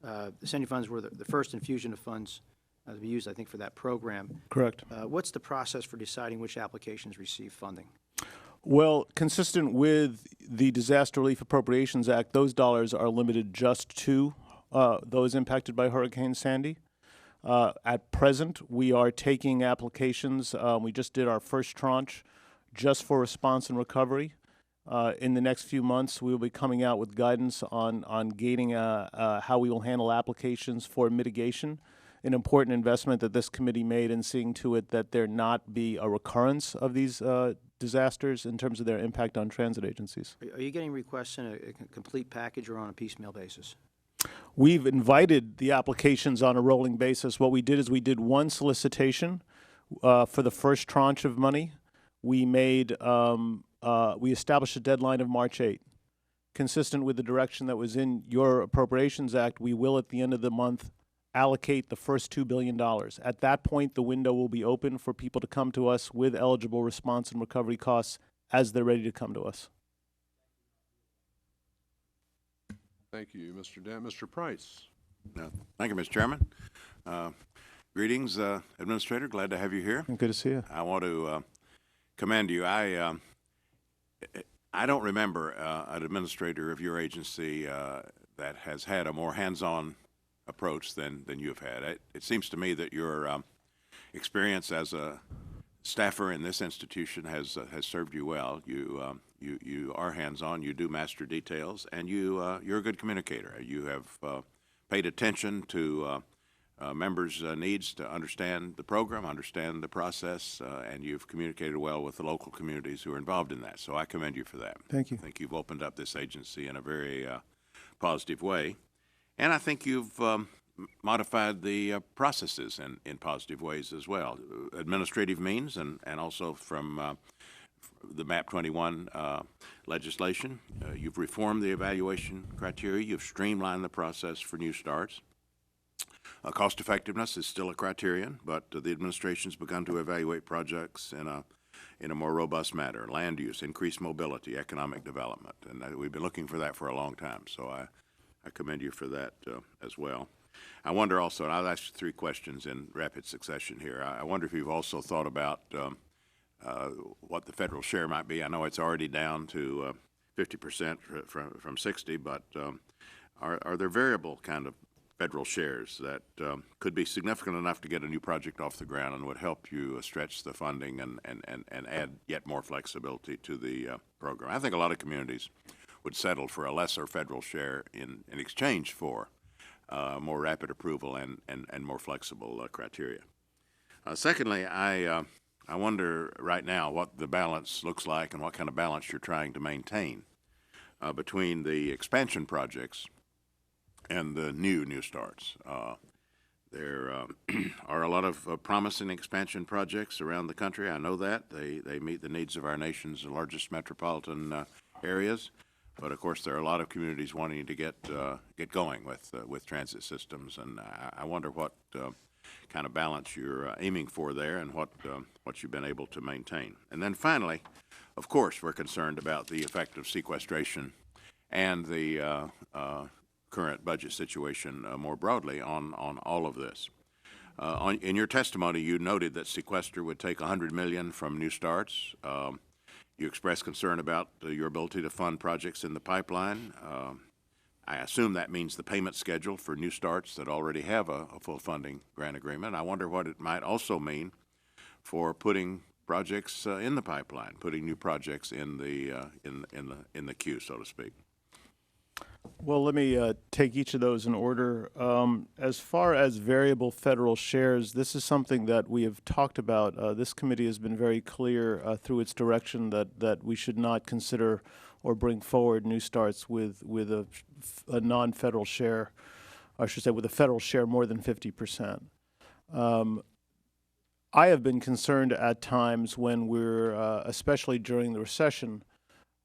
The Sandy funds were the first infusion of funds to be used, I think, for that program. Correct. What's the process for deciding which applications receive funding? Well, consistent with the Disaster Relief Appropriations Act, those dollars are limited just to those impacted by Hurricane Sandy. At present, we are taking applications. We just did our first tranche just for response and recovery. In the next few months, we will be coming out with guidance on gating how we will handle applications for mitigation, an important investment that this committee made in seeing to it that there not be a recurrence of these disasters in terms of their impact on transit agencies. Are you getting requests in a complete package or on a piecemeal basis? We've invited the applications on a rolling basis. What we did is we did one solicitation for the first tranche of money. We made we established a deadline of March 8. Consistent with the direction that was in your Appropriations Act, we will at the end of the month allocate the first $2 billion. At that point, the window will be open for people to come to us with eligible response and recovery costs as they're ready to come to us. Thank you, Mr. Dent. Mr. Price. Thank you, Mr. Chairman. Greetings, Administrator. Glad to have you here. Good to see you. I want to commend you. I don't remember an administrator of your agency that has had a more hands-on approach than you have had. It seems to me that your experience as a staffer in this institution has served you well. You are hands-on. You do master details, and you're a good communicator. You have paid attention to members' needs to understand the program, understand the process, and you've communicated well with the local communities who are involved in that. So I commend you for that. Thank you. I think you've opened up this agency in a very positive way. And I think you've modified the processes in positive ways as well. Administrative means and also from the MAP 21 legislation. You've reformed the evaluation criteria. You've streamlined the process for new starts. Cost effectiveness is still a criterion, but the administration's begun to evaluate projects in a more robust manner. Land use, increased mobility, economic development, and we've been looking for that for a long time. So I commend you for that as well. I wonder also, and I'll ask you 3 questions in rapid succession here. I wonder if you've also thought about what the federal share might be. I know it's already down to 50% from 60, but are there variable kind of federal shares that could be significant enough to get a new project off the ground and would help you stretch the funding and add yet more flexibility to the program? I think a lot of communities would settle for a lesser federal share in exchange for more rapid approval and more flexible criteria. Secondly, I wonder right now what the balance looks like and what kind of balance you're trying to maintain between the expansion projects and the new starts. There are a lot of promising expansion projects around the country. I know that. They meet the needs of our nation's largest metropolitan areas. But of course, there are a lot of communities wanting to get going with transit systems, and I wonder what kind of balance you're aiming for there, and what you've been able to maintain. And then finally, of course, we're concerned about the effect of sequestration and the current budget situation more broadly on all of this. In your testimony, you noted that sequester would take $100 million from new starts. You expressed concern about your ability to fund projects in the pipeline. I assume that means the payment schedule for new starts that already have a full funding grant agreement. I wonder what it might also mean for putting projects in the pipeline, putting new projects in the queue, so to speak. Well, let me take each of those in order. As far as variable federal shares, this is something that we have talked about. This committee has been very clear through its direction that we should not consider or bring forward new starts with a non-federal share, I should say with a federal share more than 50%. I have been concerned at times when we're, especially during the recession,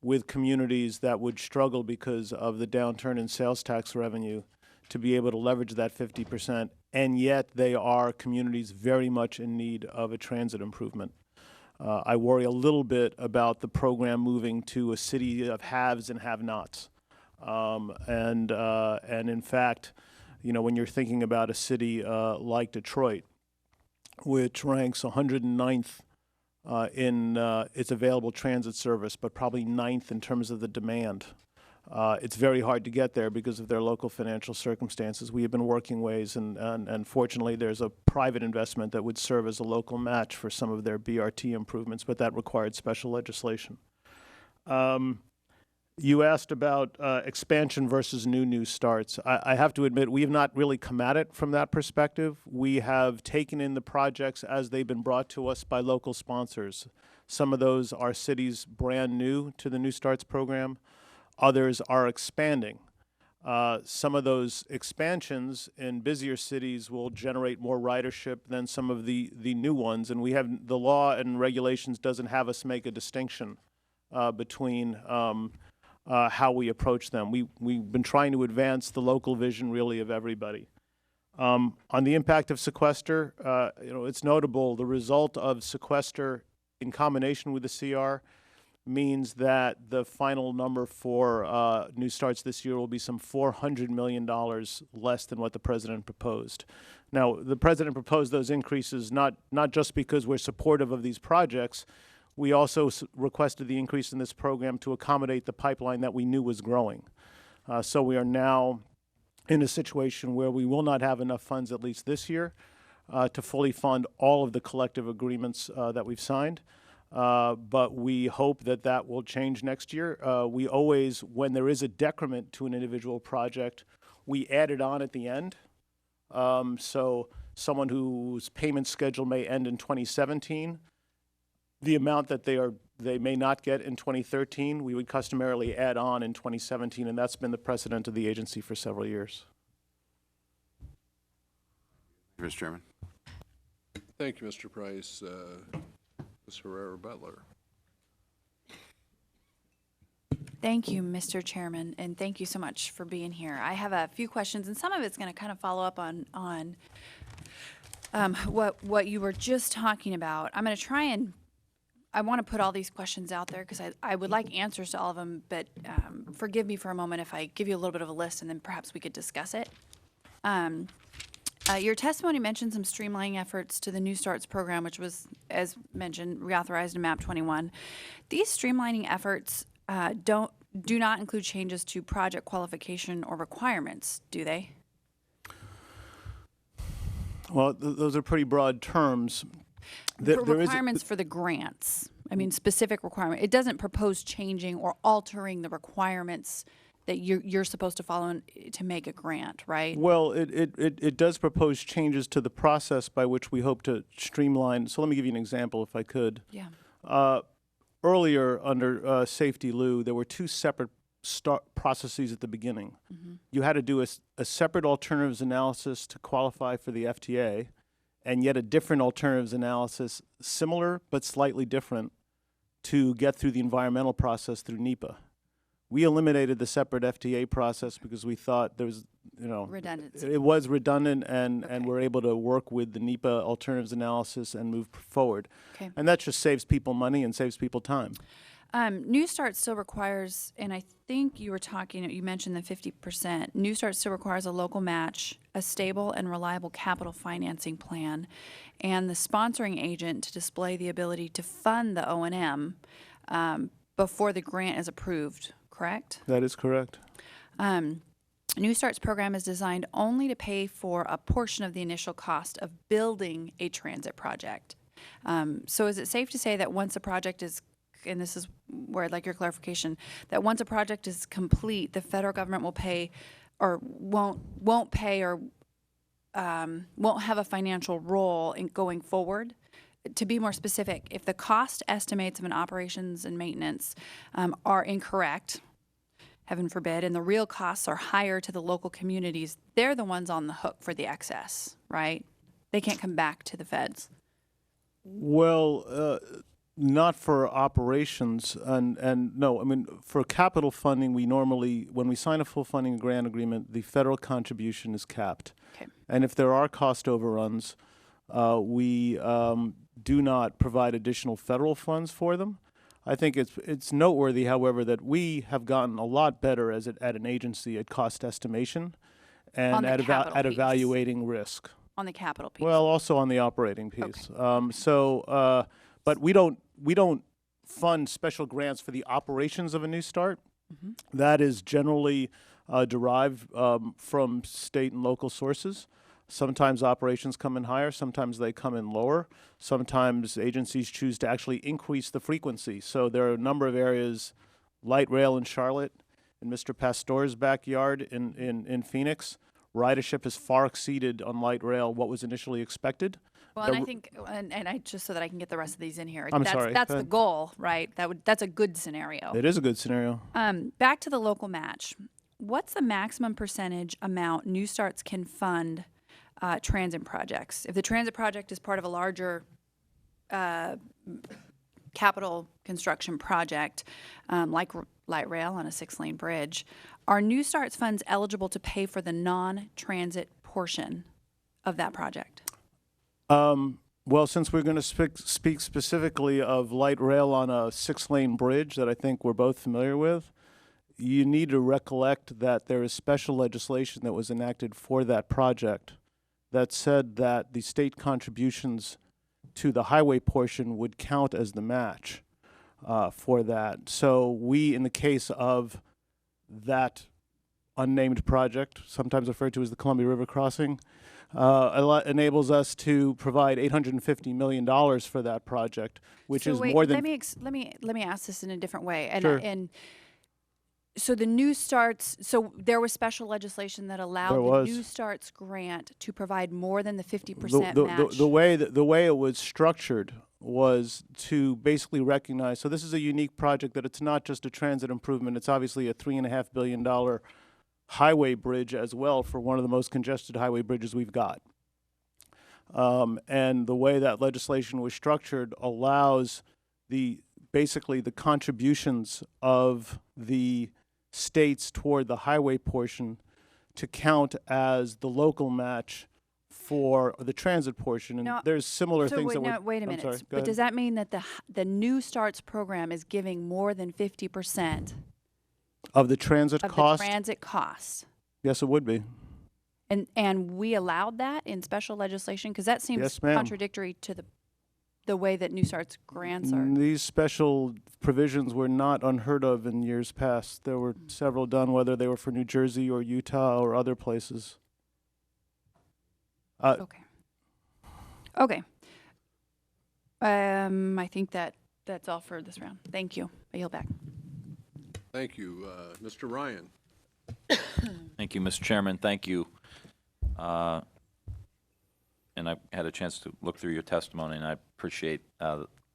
with communities that would struggle because of the downturn in sales tax revenue to be able to leverage that 50%, and yet they are communities very much in need of a transit improvement. I worry a little bit about the program moving to a city of haves and have-nots. And in fact, you know, when you're thinking about a city like Detroit, which ranks 109th in its available transit service, but probably 9th in terms of the demand. It's very hard to get there because of their local financial circumstances. We have been working ways, and fortunately, there's a private investment that would serve as a local match for some of their BRT improvements, but that required special legislation. You asked about expansion versus new starts. I have to admit, we have not really come at it from that perspective. We have taken in the projects as they've been brought to us by local sponsors. Some of those are cities brand new to the New Starts program. Others are expanding. Some of those expansions in busier cities will generate more ridership than some of the new ones, and we have the law and regulations doesn't have us make a distinction between how we approach them. We've been trying to advance the local vision really of everybody. On the impact of sequester, it's notable the result of sequester in combination with the CR means that the final number for New Starts this year will be some $400 million less than what the president proposed. Now, the president proposed those increases not just because we're supportive of these projects. We also requested the increase in this program to accommodate the pipeline that we knew was growing. So we are now in a situation where we will not have enough funds, at least this year, to fully fund all of the collective agreements that we've signed. But we hope that that will change next year. We always, when there is a decrement to an individual project, we add it on at the end. So someone whose payment schedule may end in 2017, the amount that they may not get in 2013, we would customarily add on in 2017, and that's been the precedent of the agency for several years. Mr. Chairman. Thank you, Mr. Price. Ms. Herrera-Butler. Thank you, Mr. Chairman, and thank you so much for being here. I have a few questions, and some of it's going to kind of follow up on what you were just talking about. I'm going to try and I want to put all these questions out there because I would like answers to all of them, but forgive me for a moment if I give you a little bit of a list and then perhaps we could discuss it. Your testimony mentioned some streamlining efforts to the New Starts program, which was, as mentioned, reauthorized in MAP 21. These streamlining efforts do not include changes to project qualification or requirements, do they? Well, those are pretty broad terms. Requirements for the grants. I mean, specific requirement. It doesn't propose changing or altering the requirements that you're supposed to follow to make a grant, right? Well, it does propose changes to the process by which we hope to streamline. So let me give you an example, if I could. Yeah. Earlier, under Safety Lou, there were two separate processes at the beginning. Mm-hmm. You had to do a separate alternatives analysis to qualify for the FTA, and yet a different alternatives analysis, similar but slightly different, to get through the environmental process through NEPA. We eliminated the separate FTA process because we thought there was, redundancy. It was redundant, and we're able to work with the NEPA alternatives analysis and move forward. Okay. And that just saves people money and saves people time. New Start still requires, and I think you mentioned the 50%. New Start still requires a local match, a stable and reliable capital financing plan, and the sponsoring agent to display the ability to fund the O&M before the grant is approved, correct? That is correct. New Start's program is designed only to pay for a portion of the initial cost of building a transit project. So is it safe to say that once a project is, and this is where I'd like your clarification, that once a project is complete, the federal government will pay or won't pay or won't have a financial role in going forward? To be more specific, if the cost estimates of an operations and maintenance are incorrect, heaven forbid, and the real costs are higher to the local communities, they're the ones on the hook for the excess, right? They can't come back to the feds. Well, not for operations, and no, I mean, for capital funding, we normally, when we sign a full funding grant agreement, the federal contribution is capped. Okay. And if there are cost overruns, we do not provide additional federal funds for them. I think it's noteworthy, however, that we have gotten a lot better at an agency at cost estimation and at evaluating risk. On the capital piece. Well, also on the operating piece. Okay. But we don't fund special grants for the operations of a New Start. That is generally derived from state and local sources. Sometimes operations come in higher, sometimes they come in lower. Sometimes agencies choose to actually increase the frequency. So there are a number of areas, light rail in Charlotte, in Mr. Pastor's backyard in Phoenix, ridership has far exceeded on light rail what was initially expected. Well, and I think, and I, just so that I can get the rest of these in here. I'm that's, sorry, That's go the ahead. goal, right? That's a good scenario. It is a good scenario. Back to the local match. What's the maximum percentage amount New Starts can fund transit projects? If the transit project is part of a larger capital construction project, like light rail on a 6-lane bridge, are New Starts funds eligible to pay for the non-transit portion of that project? Well, since we're going to speak specifically of light rail on a 6-lane bridge that I think we're both familiar with, you need to recollect that there is special legislation that was enacted for that project that said that the state contributions to the highway portion would count as the match for that. So we, in the case of that unnamed project, sometimes referred to as the Columbia River Crossing, enables us to provide $850 million for that project, which So is wait, more than. let me ask this in a different way. And, Sure. and so the New Starts, so there was special legislation that allowed There the was. New Starts grant to provide more than the 50% match. The way it was structured was to basically recognize, so this is a unique project that it's not just a transit improvement, it's obviously a $3.5 billion highway bridge as well for one of the most congested highway bridges we've got. And the way that legislation was structured allows basically the contributions of the states toward the highway portion to count as the local match for the transit portion. And Now, there's similar So things wait, that now, wait a I'm minute. sorry, go But ahead. does that mean that the New Starts program is giving more than 50% Of the transit of cost? the transit costs? Yes, it would be. And we allowed that in special legislation? Because that seems Yes, ma'am. contradictory to the way that New Starts grants are. These special provisions were not unheard of in years past. There were several done, whether they were for New Jersey or Utah or other places. Okay. Okay. I think that's all for this round. Thank you. I yield back. Thank you. Mr. Ryan? Thank you, Mr. Chairman. Thank you. And I had a chance to look through your testimony, and I appreciate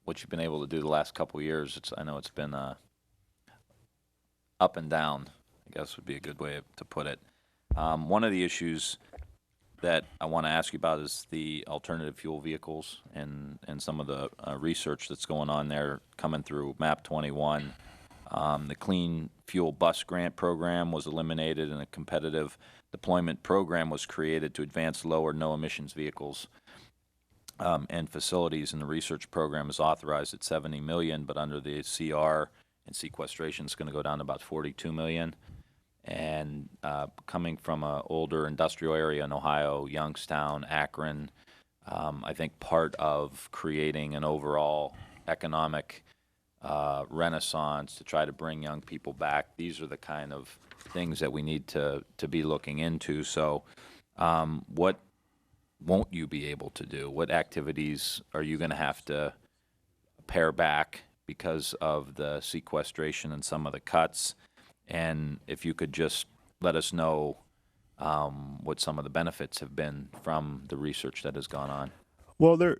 what you've been able to do the last couple of years. I know it's been up and down, I guess would be a good way to put it. One of the issues that I want to ask you about is the alternative fuel vehicles and some of the research that's going on there coming through MAP 21. The Clean Fuel Bus Grant Program was eliminated, and a competitive deployment program was created to advance low or no emissions vehicles and facilities. And the research program is authorized at $70 million, but under the CR and sequestration, it's going to go down to about $42 million. And coming from an older industrial area in Ohio, Youngstown, Akron, I think part of creating an overall economic renaissance to try to bring young people back, these are the kind of things that we need to be looking into. So what won't you be able to do? What activities are you going to have to pare back because of the sequestration and some of the cuts? And if you could just let us know what some of the benefits have been from the research that has gone on. Well, the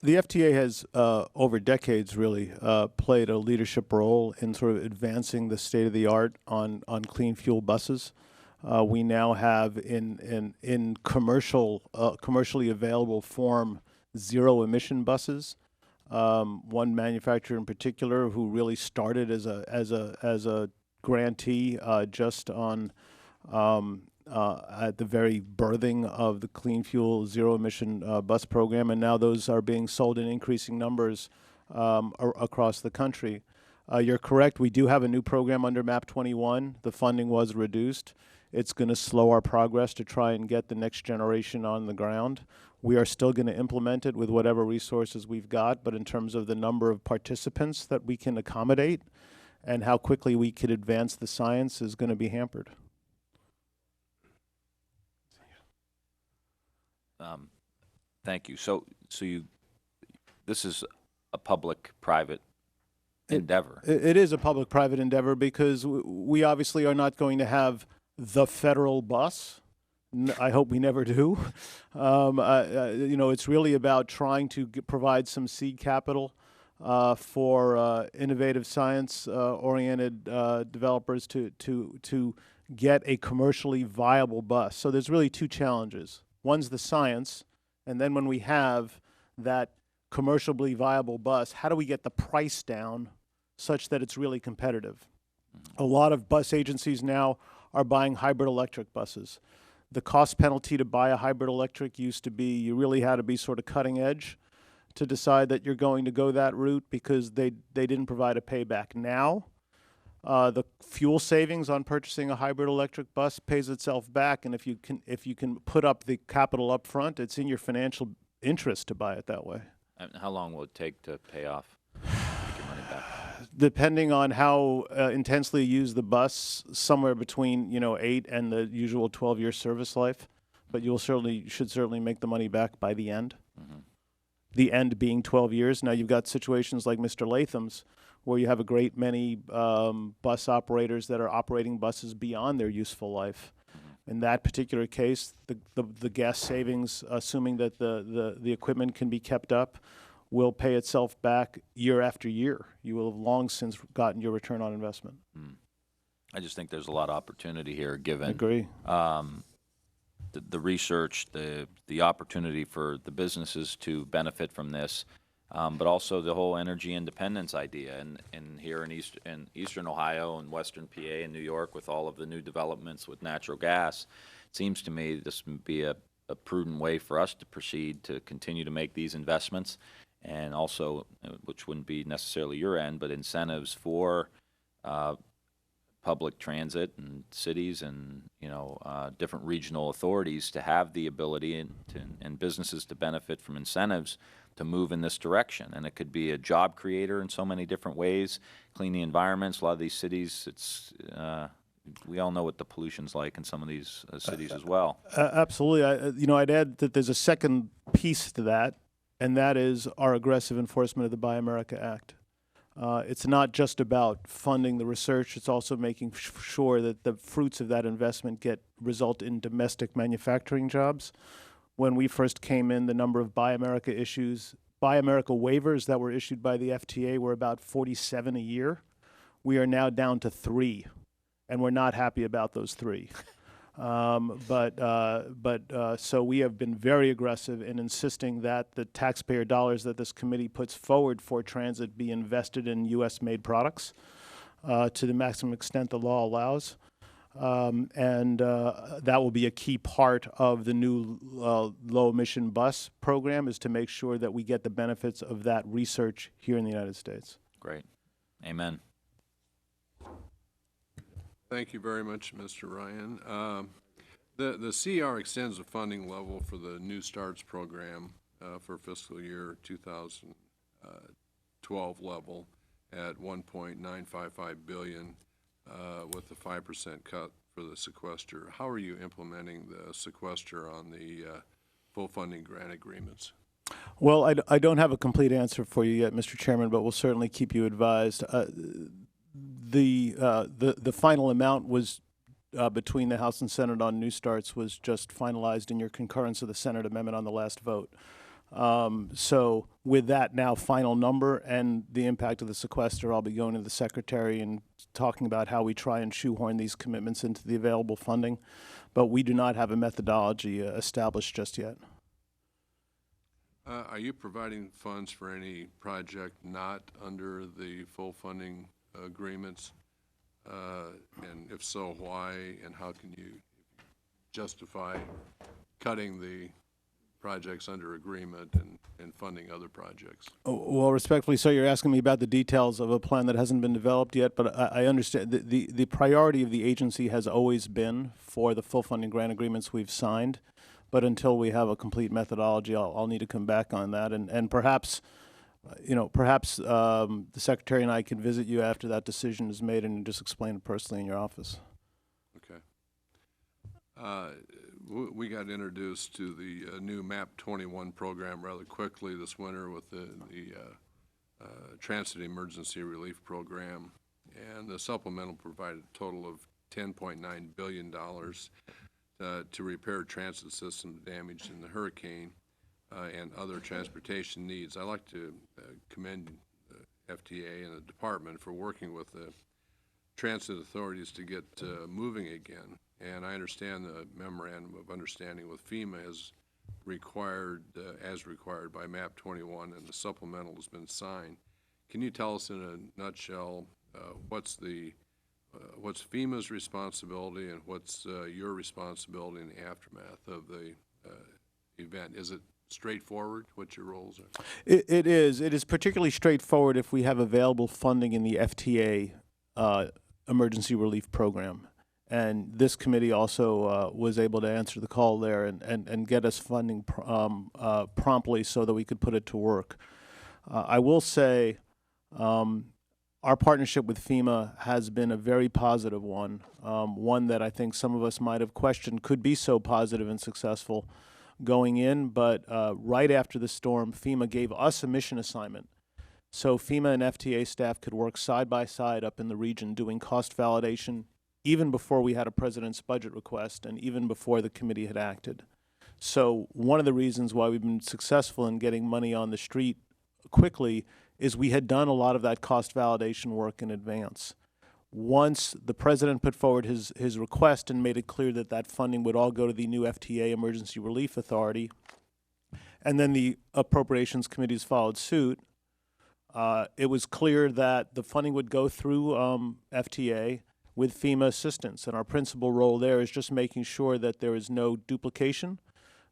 FTA has, over decades, really played a leadership role in sort of advancing the state of the art on clean fuel buses. We now have in commercially available form zero emission buses. One manufacturer in particular who really started as a grantee just on at the very birthing of the Clean Fuel Zero Emission bus program, and now those are being sold in increasing numbers across the country. You're correct, we do have a new program under MAP 21. The funding was reduced. It's going to slow our progress to try and get the next generation on the ground. We are still going to implement it with whatever resources we've got, but in terms of the number of participants that we can accommodate and how quickly we could advance the science is going to be hampered. Thank you. So this is a public-private endeavor. It is a public-private endeavor because we obviously are not going to have the federal bus. I hope we never do. It's really about trying to provide some seed capital for innovative science-oriented developers to get a commercially viable bus. So there's really two challenges. One's the science, and then when we have that commercially viable bus, how do we get the price down such that it's really competitive? A lot of bus agencies now are buying hybrid electric buses. The cost penalty to buy a hybrid electric used to be you really had to be sort of cutting edge to decide that you're going to go that route because they didn't provide a payback. Now, the fuel savings on purchasing a hybrid electric bus pays itself back, and if you can put up the capital up front, it's in your financial interest to buy it that way. And how long will it take to pay off? Make your money back? Depending on how intensely you use the bus, somewhere between 8 and the usual 12-year service life, but should certainly make the money back by the end. Mm-hmm. The end being 12 years. Now you've got situations like Mr. Latham's, where you have a great many bus operators that are operating buses beyond their useful life. Mm-hmm. In that particular case, the gas savings, assuming that the equipment can be kept up, will pay itself back year after year. You will have long since gotten your return on investment. I just think there's a lot of opportunity here, given Agree. The research, the opportunity for the businesses to benefit from this, but also the whole energy independence idea. And here in Eastern Ohio and Western PA and New York, with all of the new developments with natural gas, it seems to me this would be a prudent way for us to proceed to continue to make these investments. And also, which wouldn't be necessarily your end, but incentives for public transit and cities and different regional authorities to have the ability and businesses to benefit from incentives to move in this direction. And it could be a job creator in so many different ways, clean the environments. A lot of these cities, we all know what the pollution's like in some of these cities as well. Absolutely. I'd add that there's a second piece to that, and that is our aggressive enforcement of the Buy America Act. It's not just about funding the research, it's also making sure that the fruits of that investment result in domestic manufacturing jobs. When we first came in, the number of Buy America waivers that were issued by the FTA were about 47 a year. We are now down to 3, and we're not happy about those 3. So we have been very aggressive in insisting that the taxpayer dollars that this committee puts forward for transit be invested in U.S.-made products to the maximum extent the law allows. That will be a key part of the new low-emission bus program, is to make sure that we get the benefits of that research here in the United States. Great. Amen. Thank you very much, Mr. Ryan. The CR extends the funding level for the New Starts program for fiscal year 2012 level at $1.955 billion with a 5% cut for the sequester. How are you implementing the sequester on the full funding grant agreements? Well, I don't have a complete answer for you yet, Mr. Chairman, but we'll certainly keep you advised. The final amount was between the House and Senate on New Starts was just finalized in your concurrence of the Senate amendment on the last vote. So with that now final number and the impact of the sequester, I'll be going to the Secretary and talking about how we try and shoehorn these commitments into the available funding. But we do not have a methodology established just yet. Are you providing funds for any project not under the full funding agreements? And if so, why, and how can you justify cutting the projects under agreement and funding other projects? Well, respectfully, sir, you're asking me about the details of a plan that hasn't been developed yet, but I understand the priority of the agency has always been for the full funding grant agreements we've signed, but until we have a complete methodology, I'll need to come back on that, and perhaps perhaps the secretary and I can visit you after that decision is made and just explain it personally in your office. Okay. We got introduced to the new MAP 21 program rather quickly this winter with the Transit Emergency Relief Program, and the supplemental provided a total of $10.9 billion to repair transit system damaged in the hurricane and other transportation needs. I'd like to commend FTA and the department for working with the transit authorities to get moving again. And I understand the memorandum of understanding with FEMA is required, as required by MAP 21, and the supplemental has been signed. Can you tell us in a nutshell what's FEMA's responsibility and what's your responsibility in the aftermath of the event? Is it straightforward what your roles are? It is. It is particularly straightforward if we have available funding in the FTA emergency relief program. And this committee also was able to answer the call there and get us funding promptly so that we could put it to work. I will say our partnership with FEMA has been a very positive one, one that I think some of us might have questioned could be so positive and successful going in, but right after the storm, FEMA gave us a mission assignment. So FEMA and FTA staff could work side by side up in the region doing cost validation, even before we had a president's budget request and even before the committee had acted. So one of the reasons why we've been successful in getting money on the street quickly is we had done a lot of that cost validation work in advance. Once the president put forward his request and made it clear that that funding would all go to the new FTA Emergency Relief Authority, and then the Appropriations Committees followed suit, it was clear that the funding would go through FTA with FEMA assistance. And our principal role there is just making sure that there is no duplication,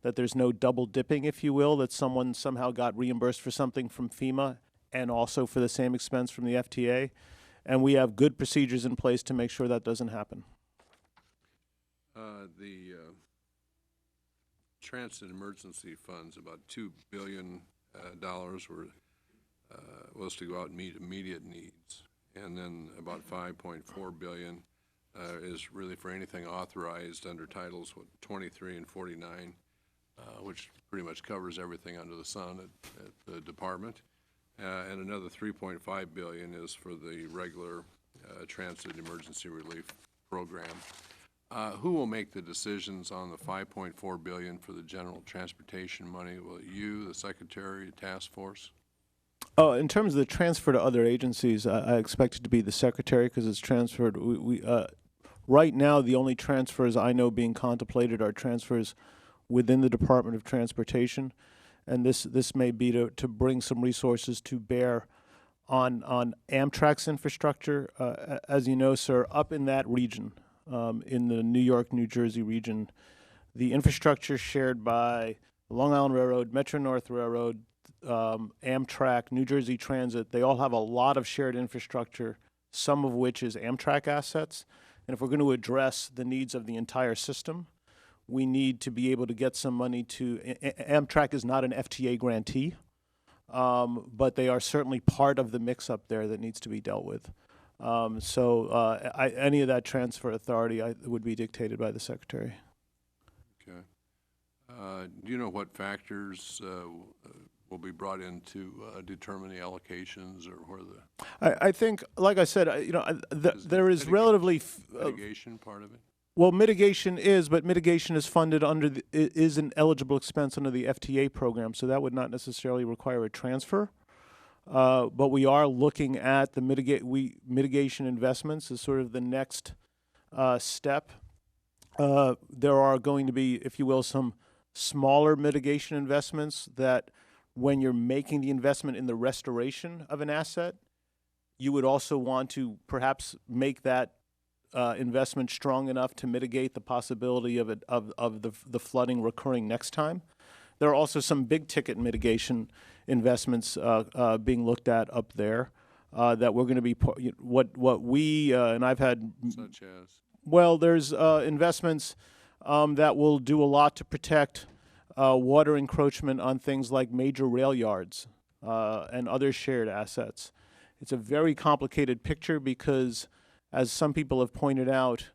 that there's no double dipping, if you will, that someone somehow got reimbursed for something from FEMA and also for the same expense from the FTA. And we have good procedures in place to make sure that doesn't happen. The transit emergency funds, about $2 billion were was to go out and meet immediate needs, and then about $5.4 billion is really for anything authorized under titles 23 and 49, which pretty much covers everything under the sun at the department. And another $3.5 billion is for the regular transit emergency relief program. Who will make the decisions on the $5.4 billion for the general transportation money? Will it you, the secretary, task force? In terms of the transfer to other agencies, I expect it to be the secretary because it's transferred. Right now, the only transfers I know being contemplated are transfers within the Department of Transportation. And this may be to bring some resources to bear on Amtrak's infrastructure. As you know, sir, up in that region, in the New York, New Jersey region, the infrastructure shared by Long Island Railroad, Metro North Railroad, Amtrak, New Jersey Transit, they all have a lot of shared infrastructure, some of which is Amtrak assets. And if we're going to address the needs of the entire system, we need to be able to get some money to, Amtrak is not an FTA grantee, but they are certainly part of the mix-up there that needs to be dealt with. Any of that transfer authority would be dictated by the secretary. Okay. Do you know what factors will be brought in to determine the allocations, or where the... I think, like I said, there is relatively... mitigation part of it? Well, mitigation is, but mitigation is funded under is an eligible expense under the FTA program, so that would not necessarily require a transfer. But we are looking at the mitigation investments as sort of the next step. There are going to be, if you will, some smaller mitigation investments that when you're making the investment in the restoration of an asset, you would also want to perhaps make that investment strong enough to mitigate the possibility of the flooding recurring next time. There are also some big ticket mitigation investments being looked at up there that we're going to be what we and I've had such as, well, there's investments that will do a lot to protect water encroachment on things like major rail yards. and other shared assets. It's a very complicated picture because, as some people have pointed out,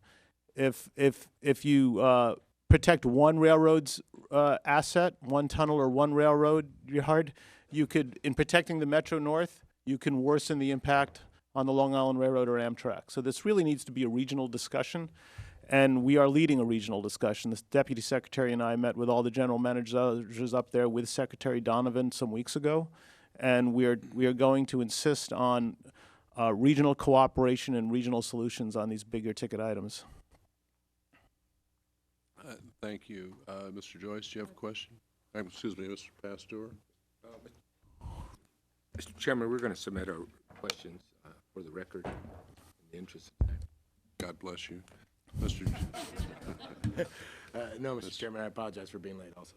if you protect one railroad's asset, one tunnel or one railroad yard, you could, in protecting the Metro North, you can worsen the impact on the Long Island Railroad or Amtrak. So this really needs to be a regional discussion, and we are leading a regional discussion. The Deputy Secretary and I met with all the general managers up there with Secretary Donovan some weeks ago, and we are going to insist on regional cooperation and regional solutions on these bigger ticket items. Thank you. Mr. Joyce, do you have a question? Excuse me, Mr. Pastor? Mr. Chairman, we're going to submit our questions for the record in the interest of time. God bless you. Mr. No, Mr. Chairman, I apologize for being late also.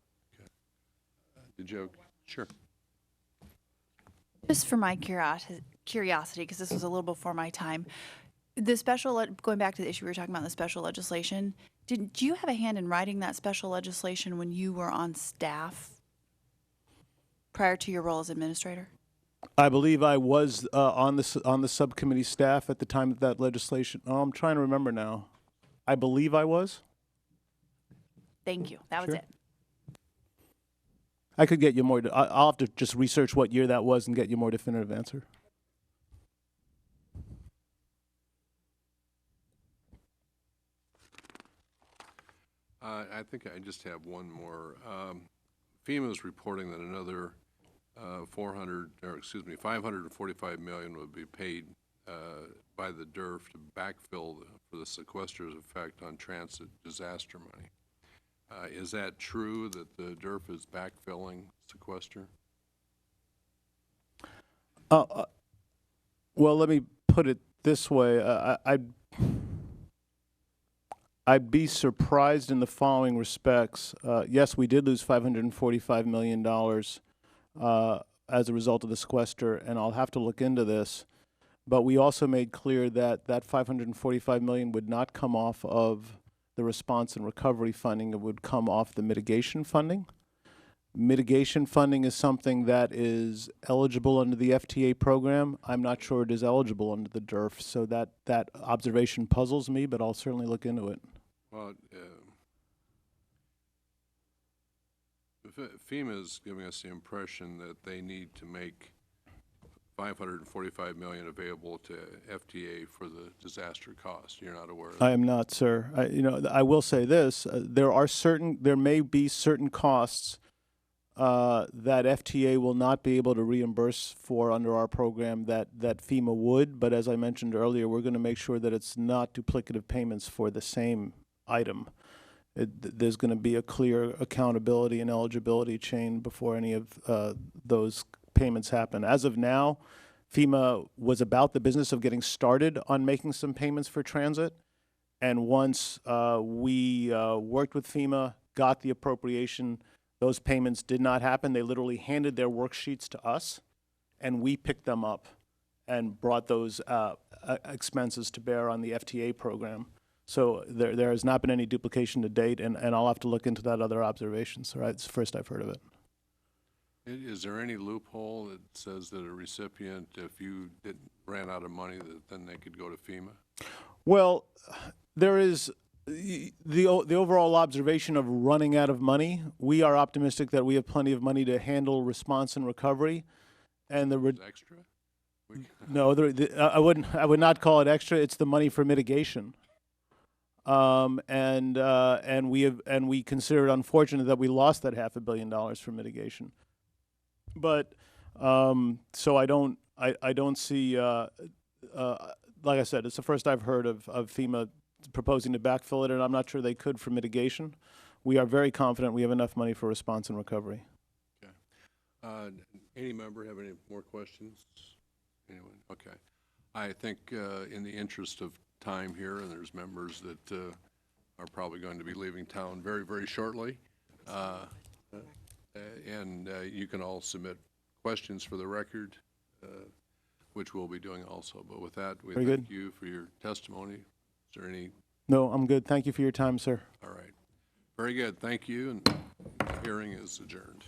Did you have, sure. Just for my curiosity, because this was a little before my time, the special, going back to the issue we were talking about, the special legislation, did you have a hand in writing that special legislation when you were on staff prior to your role as administrator? I believe I was on the subcommittee staff at the time of that legislation. Oh, I'm trying to remember now. I believe I was. Thank you. That was Sure. it. I could get you more. I'll have to just research what year that was and get you a more definitive answer. I think I just have one more. FEMA is reporting that another 545 million would be paid by the DERF to backfill for the sequester's effect on transit disaster money. Is that true that the DERF is backfilling sequester? Well, let me put it this way. I'd be surprised in the following respects. Yes, we did lose $545 million as a result of the sequester, and I'll have to look into this. But we also made clear that that $545 million would not come off of the response and recovery funding. It would come off the mitigation funding. Mitigation funding is something that is eligible under the FTA program. I'm not sure it is eligible under the DERF, so that observation puzzles me, but I'll certainly look into it. Well, FEMA is giving us the impression that they need to make $545 million available to FTA for the disaster cost. You're not aware of that? I am not, sir. I will say this: there may be certain costs that FTA will not be able to reimburse for under our program that FEMA would. But as I mentioned earlier, we're going to make sure that it's not duplicative payments for the same item. There's going to be a clear accountability and eligibility chain before any of those payments happen. As of now, FEMA was about the business of getting started on making some payments for transit. And once we worked with FEMA, got the appropriation, those payments did not happen. They literally handed their worksheets to us, and we picked them up and brought those expenses to bear on the FTA program. So there has not been any duplication to date, and I'll have to look into that other observation. So it's the first I've heard of it. Is there any loophole that says that a recipient, if you ran out of money, that then they could go to FEMA? Well, there is the overall observation of running out of money. We are optimistic that we have plenty of money to handle response and recovery, and Extra? No, I would not call it extra. It's the money for mitigation. And we consider it unfortunate that we lost that $500 million for mitigation. But so I don't see. Like I said, it's the first I've heard of FEMA proposing to backfill it, and I'm not sure they could for mitigation. We are very confident we have enough money for response and recovery. Okay. Any member have any more questions? Anyone? Okay. I think in the interest of time here, and there's members that are probably going to be leaving town very, very shortly, and you can all submit questions for the record, which we'll be doing also. But with that, we thank you for your testimony. Is there any? No, I'm good. Thank you for your time, sir. All right. Very good. Thank you, and the hearing is adjourned.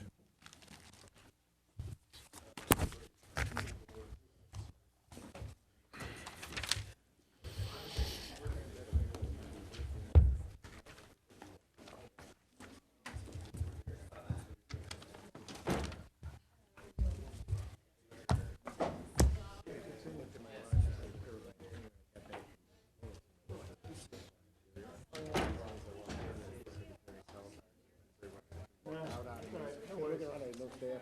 Mr.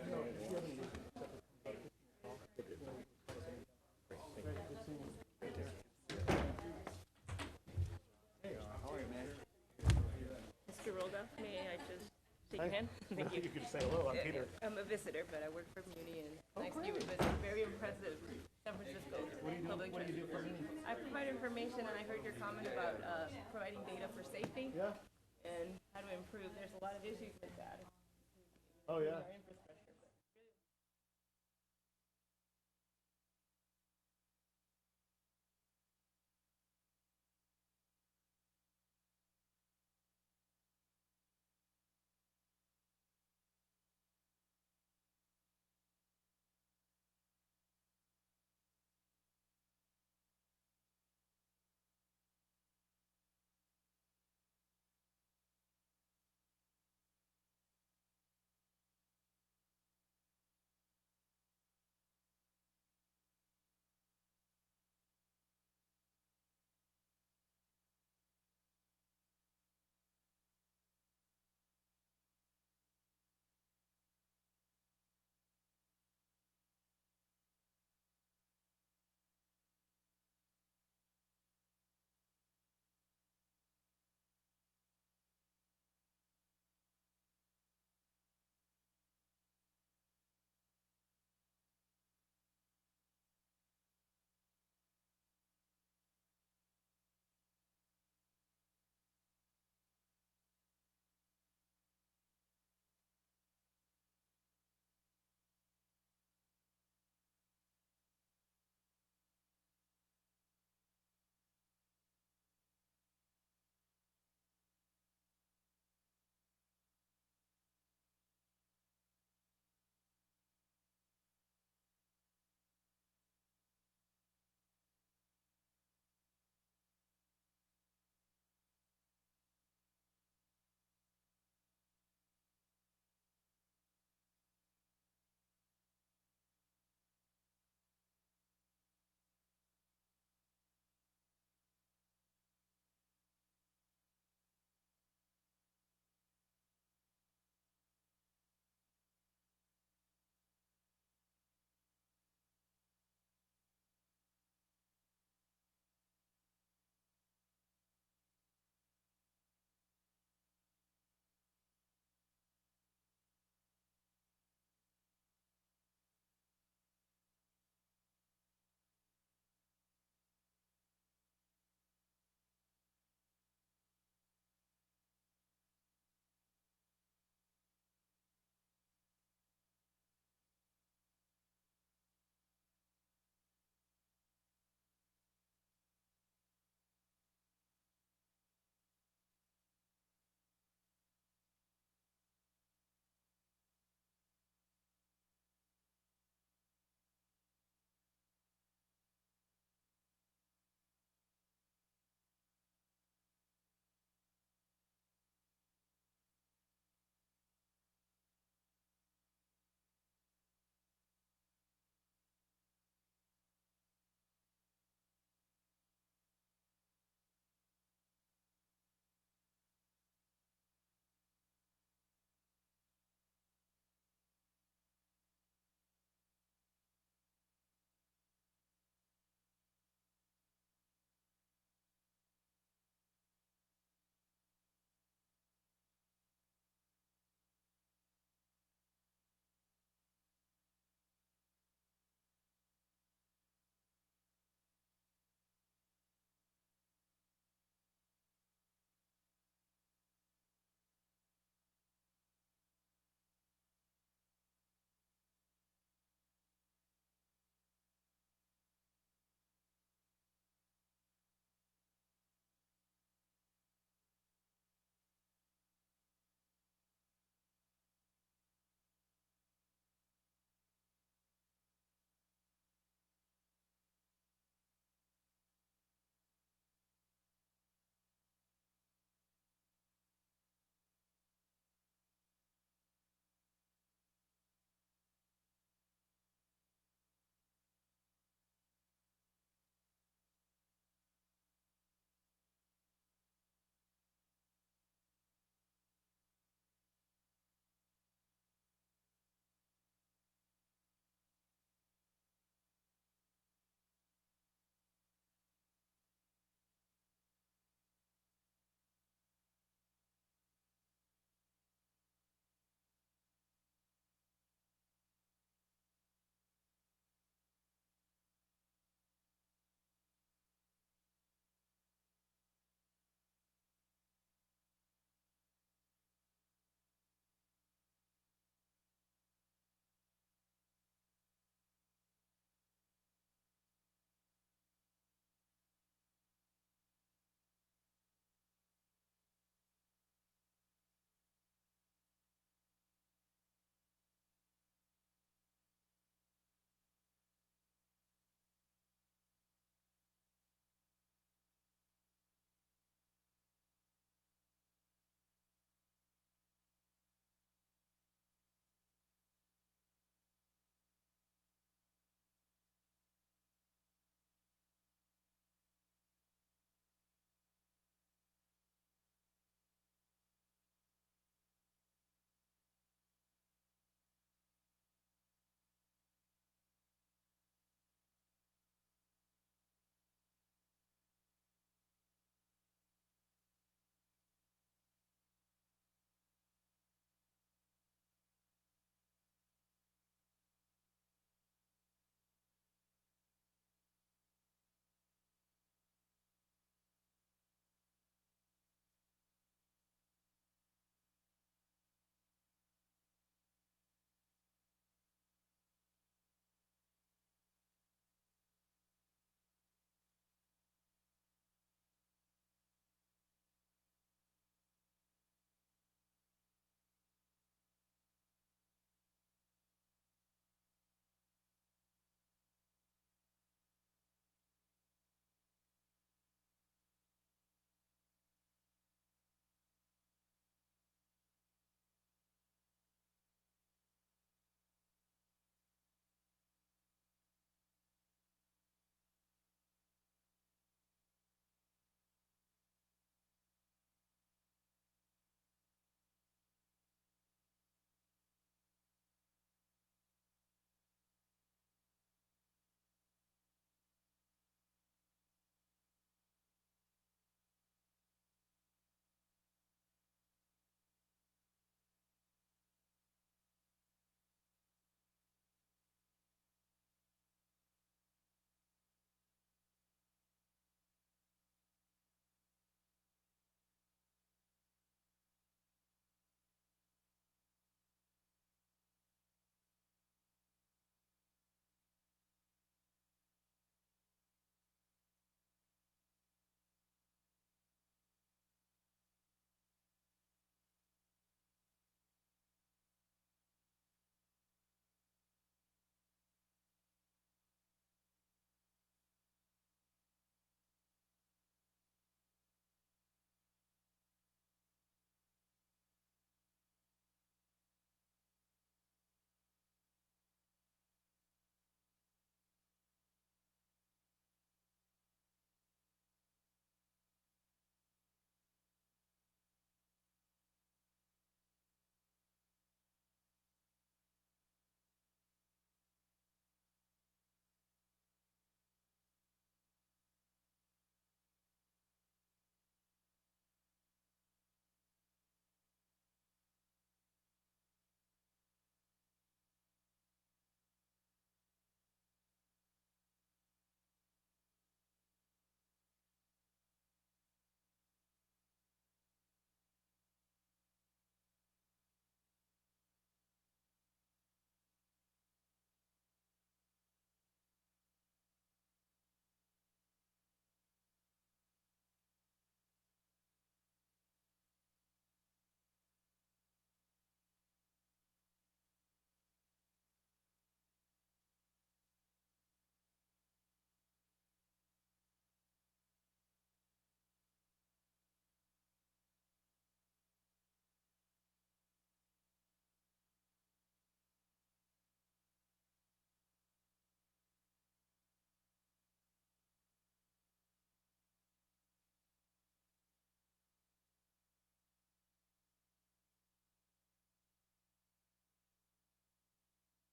Rolda, may I just shake your hand? Thank you. You can say hello, I'm Peter. I'm a visitor, but I work for Muni, and nice to meet you. Very impressive San Francisco public transportation. I provide information, and I heard your comment about providing data for safety. Yeah. And how to improve. There's a lot of issues with that. Oh, yeah.